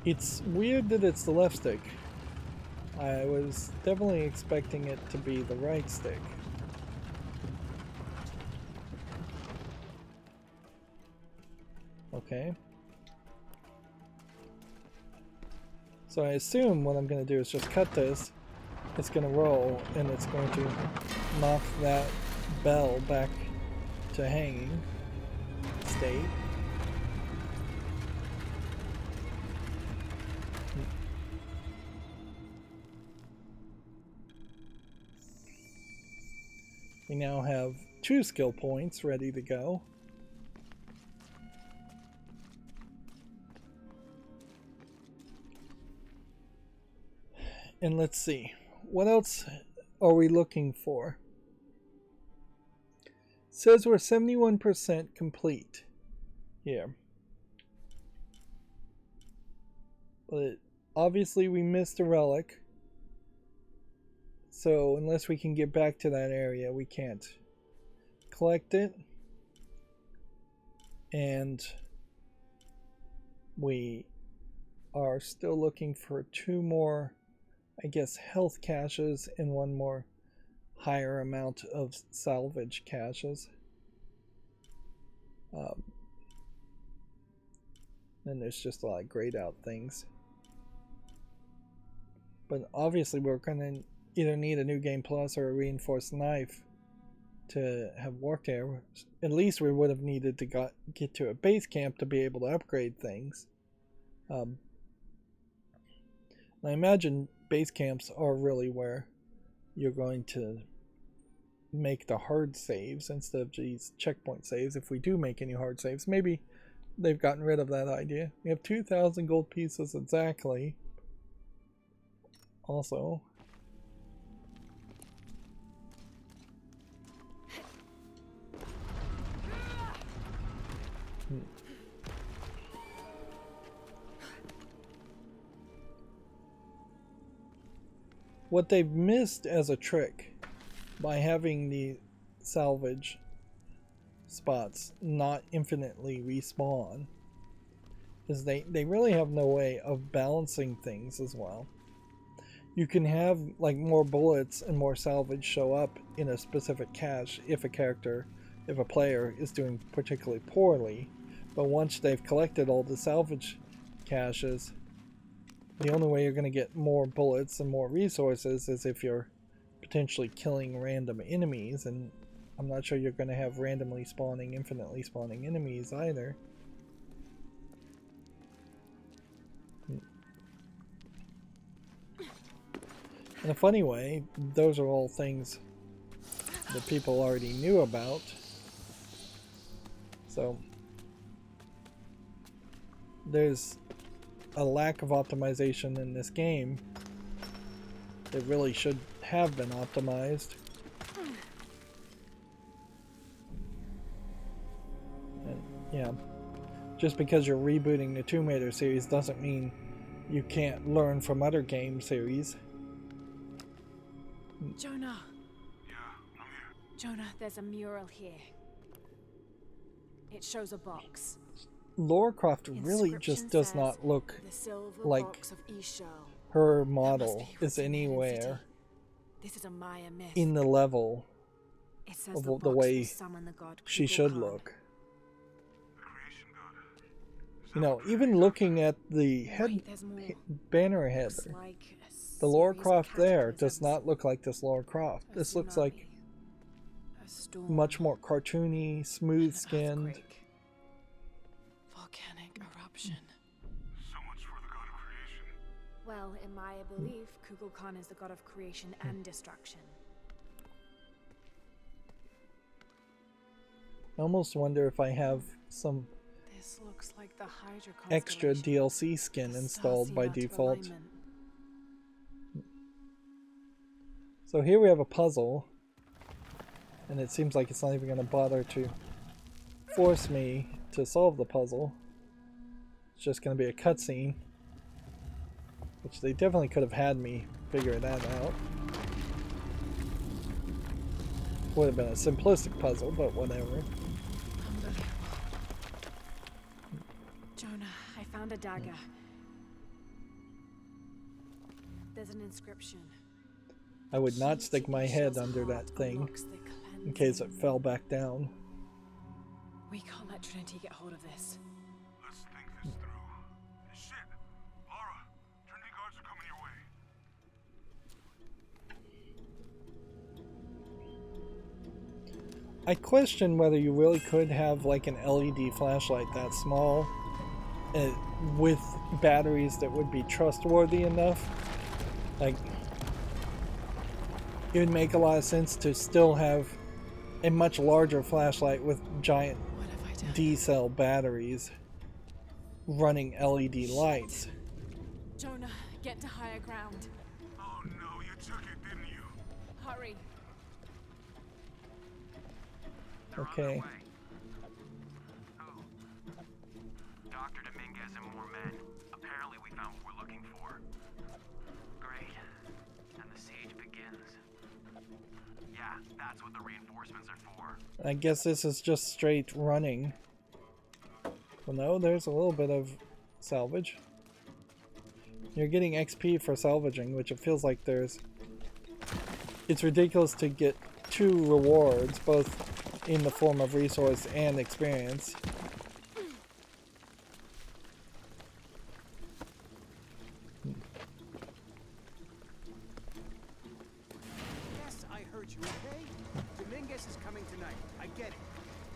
It's weird that it's the left stick. I was definitely expecting it to be the right stick. Okay. So I assume what I'm going to do is just cut this. It's going to roll and it's going to knock that bell back to hanging state. We now have 2 skill points ready to go. And let's see, what else are we looking for? It says we're 71% complete here. But obviously we missed a relic. So unless we can get back to that area, we can't collect it. And we are still looking for 2 more, I guess, health caches and 1 more higher amount of salvage caches. Then there's just a lot of grayed out things. But obviously we're going to either need a new game plus or a reinforced knife to have worked here. At least we would have needed to get to a base camp to be able to upgrade things. I imagine base camps are really where you're going to make the hard saves instead of these checkpoint saves. If we do make any hard saves, maybe they've gotten rid of that idea. We have 2,000 gold pieces exactly. Also, what they've missed as a trick by having the salvage spots not infinitely respawn is they really have no way of balancing things as well. You can have like more bullets and more salvage show up in a specific cache if a player is doing particularly poorly, but once they've collected all the salvage caches, the only way you're going to get more bullets and more resources is if you're potentially killing random enemies, and I'm not sure you're going to have randomly spawning, infinitely spawning enemies either. In a funny way, those are all things that people already knew about. So there's a lack of optimization in this game that really should have been optimized. And yeah, just because you're rebooting the Tomb Raider series doesn't mean you can't learn from other game series. Jonah. Yeah, I'm here. Jonah, there's a mural here. It shows a box. Lara Croft really just does not look like her model is anywhere in the level of the way she should look. You know, even looking at the head banner header, the Lara Croft there does not look like this Lara Croft. This looks like much more cartoony, smooth-skinned. Volcanic eruption. So much for the god of creation. Well, in Maya belief, Kukulkan is the god of creation and destruction. I almost wonder if I have some This looks like the Hydra extra DLC skin installed by default. So here we have a puzzle, and it seems like it's not even going to bother to force me to solve the puzzle. It's just going to be a cutscene, which they definitely could have had me figure that out. Would have been a simplistic puzzle, but whatever. Jonah, I found a dagger. There's an inscription. I would not stick my head under that thing in case it fell back down. We can't let Trinity get hold of this. Let's think this through. Shit! Lara, Trinity guards are coming your way. I question whether you really could have like an LED flashlight that small with batteries that would be trustworthy enough. Like, it would make a lot of sense to still have a much larger flashlight with giant D-cell batteries running LED lights. Jonah, get to higher ground. Oh no, you took it, didn't you? Hurry. Okay. Dr. Dominguez and more men. Apparently we found what we're looking for. Great. And the siege begins. Yeah, that's what the reinforcements are for. I guess this is just straight running. Well, no, there's a little bit of salvage. You're getting XP for salvaging, which it feels like there's... It's ridiculous to get 2 rewards, both in the form of resource and experience. Yes, I heard you, okay? Dominguez is coming tonight. I get it.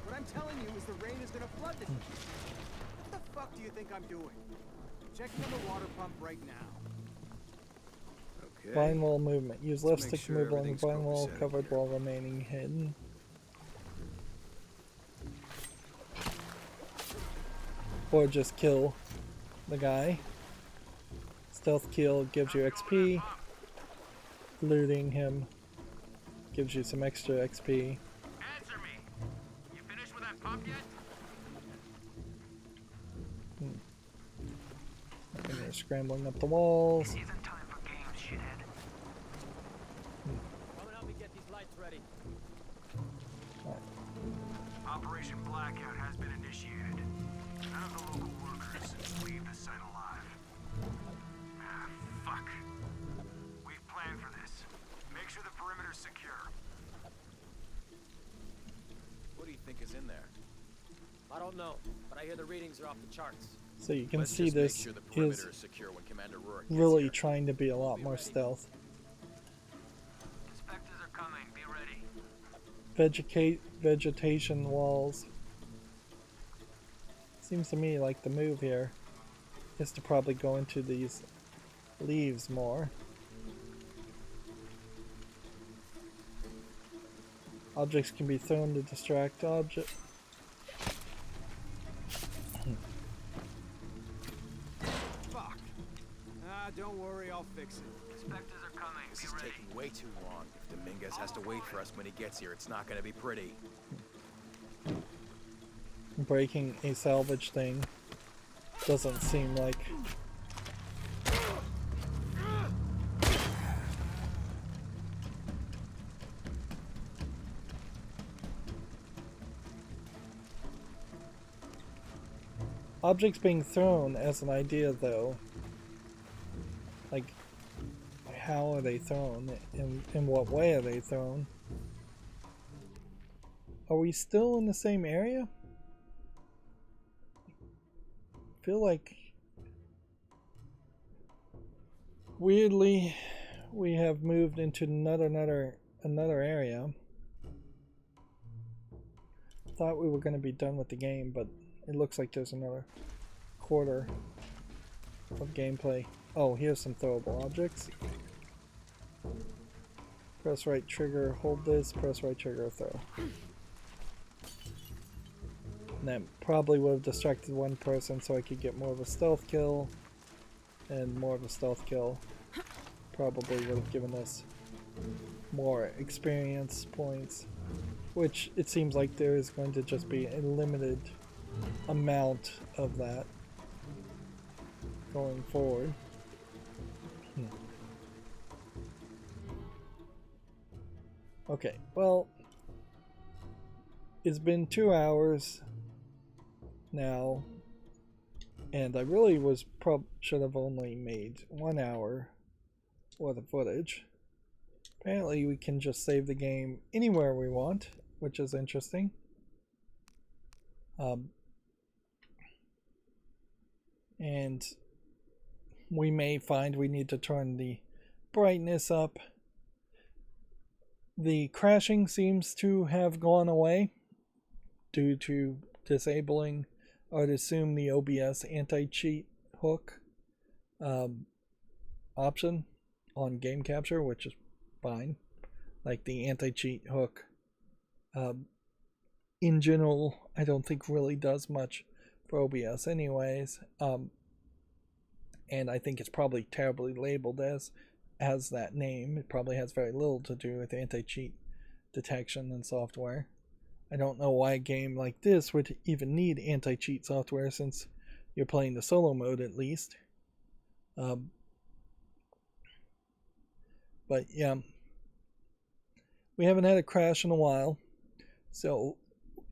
What I'm telling you is the rain is gonna flood the... What the fuck do you think I'm doing? Checking on the water pump right now. Blind wall movement. Use left make stick to sure move along the everything's blind wall copacetic covered here. while remaining hidden. Or just kill the guy. Stealth kill gives you XP. Looting him gives you some extra XP. Answer me. You finished with that pump yet? And they're scrambling up the walls. Isn't time for games, shithead. Come and help me get these lights ready. Operation Blackout has been initiated. None of the local workers leave the site alive. Ah, fuck. We've planned for this. Make sure the perimeter's secure. What do you think is in there? I don't know, but I hear the readings are off the charts. So you can Let's see just make this sure the is perimeter is secure when Commander Rourke gets really here. trying to be a lot more stealth. Inspectors are coming. Be ready. Vegetation walls. Seems to me like the move here is to probably go into these leaves more. Objects can be thrown to distract object. Fuck. Ah, don't worry, I'll fix it. Inspectors are coming. This Be is ready. taking way too long. If Dominguez has to wait for us when he gets here, it's not gonna be pretty. Breaking a salvage thing doesn't seem like objects being thrown as an idea though, like how are they thrown, in what way are they thrown? Are we still in the same area? I feel like weirdly we have moved into another area. Thought we were going to be done with the game, but it looks like there's another quarter of gameplay. Oh, here's some throwable objects. Press right trigger, hold this, press right trigger, throw. And that probably would have distracted one person so I could get more of a stealth kill. And more of a stealth kill probably would have given us more experience points. Which it seems like there is going to just be a limited amount of that going forward. Okay, well, it's been 2 hours now, and I really should have only made 1 hour worth of footage. Apparently we can just save the game anywhere we want, which is interesting. And we may find we need to turn the brightness up. The crashing seems to have gone away due to disabling, I'd assume, the OBS anti-cheat hook option on game capture, which is fine. Like the anti-cheat hook in general I don't think really does much for OBS anyways, and I think it's probably terribly labeled as that name. It probably has very little to do with anti-cheat detection and software. I don't know why a game like this would even need anti-cheat software, since you're playing the solo mode at least. But yeah, we haven't had a crash in a while, so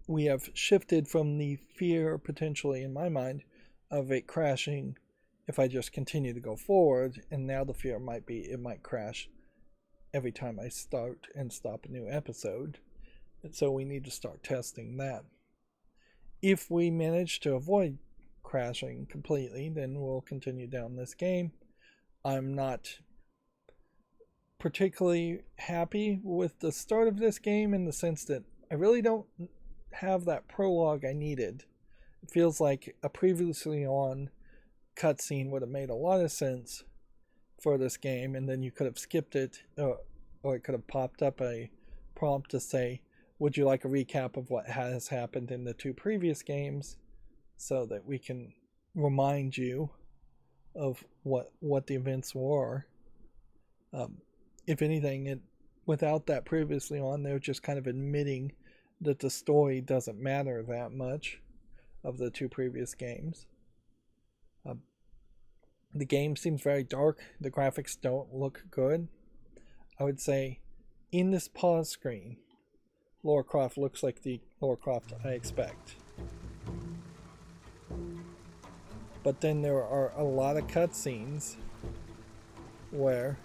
we have shifted from the fear, potentially in my mind, of it crashing if I just continue to go forward, and now the fear might be it might crash every time I start and stop a new episode. And so we need to start testing that. If we manage to avoid crashing completely, then we'll continue down this game. I'm not particularly happy with the start of this game, in the sense that I really don't have that prologue I needed. It feels like a previously on cutscene would have made a lot of sense for this game, and then you could have skipped it, or it could have popped up a prompt to say, would you like a recap of what has happened in the 2 previous games, so that we can remind you of what the events were. If anything, without that previously on, they're just kind of admitting that the story doesn't matter that much of the 2 previous games. The game seems very dark. The graphics don't look good. I would say in this pause screen, Lara Croft looks like the Lara Croft I expect. But then there are a lot of cutscenes where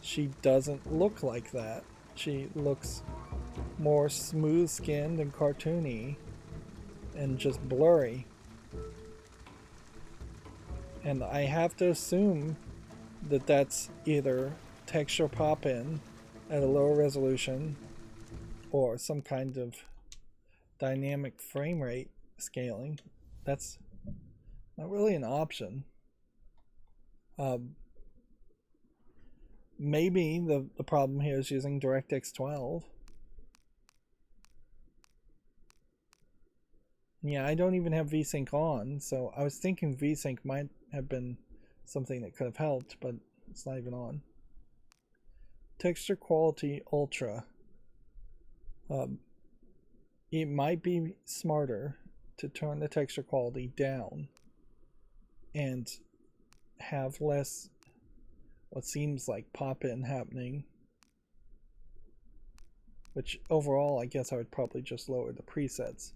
she doesn't look like that. She looks more smooth-skinned and cartoony and just blurry. And I have to assume that that's either texture pop-in at a lower resolution or some kind of dynamic frame rate scaling. That's not really an option. Maybe the problem here is using DirectX 12. Yeah, I don't even have VSync on, so I was thinking VSync might have been something that could have helped, but it's not even on. Texture quality ultra. It might be smarter to turn the texture quality down and have less what seems like pop-in happening, which overall I guess I would probably just lower the presets.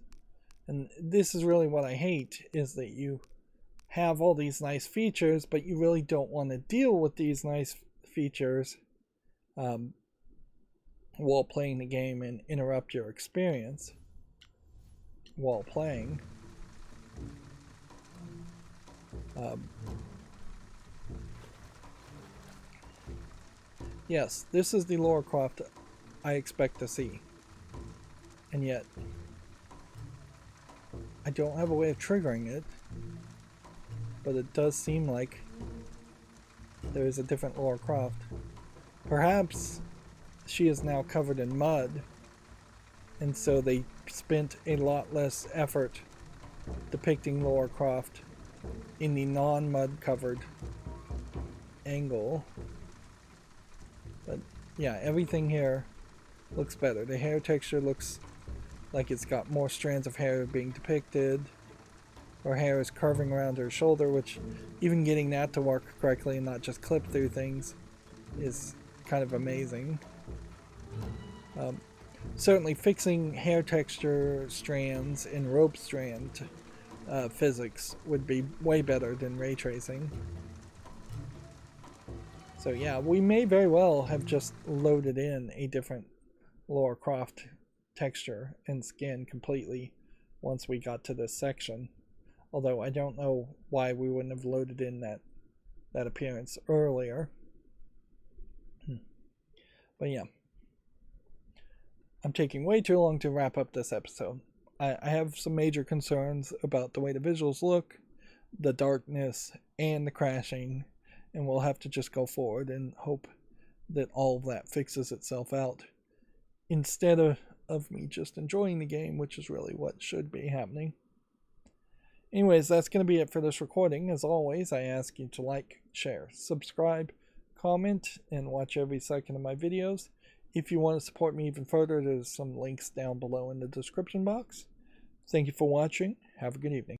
And this is really what I hate, is that you have all these nice features, but you really don't want to deal with these nice features while playing the game and interrupt your experience while playing. Yes, this is the Lara Croft I expect to see. And yet, I don't have a way of triggering it, but it does seem like there is a different Lara Croft. Perhaps she is now covered in mud, and so they spent a lot less effort depicting Lara Croft in the non-mud covered angle. But yeah, everything here looks better. The hair texture looks like it's got more strands of hair being depicted. Her hair is curving around her shoulder, which even getting that to work correctly and not just clip through things is kind of amazing. Certainly fixing hair texture strands in rope strand physics would be way better than ray tracing. So yeah, we may very well have just loaded in a different Lara Croft texture and skin completely once we got to this section. Although I don't know why we wouldn't have loaded in that appearance earlier. But yeah. I'm taking way too long to wrap up this episode. I have some major concerns about the way the visuals look, the darkness, and the crashing, and we'll have to just go forward and hope that all of that fixes itself out instead of me just enjoying the game, which is really what should be happening. Anyways, that's going to be it for this recording. As always, I ask you to like, share, subscribe, comment, and watch every second of my videos. If you want to support me even further, there's some links down below in the description box. Thank you for watching. Have a good evening.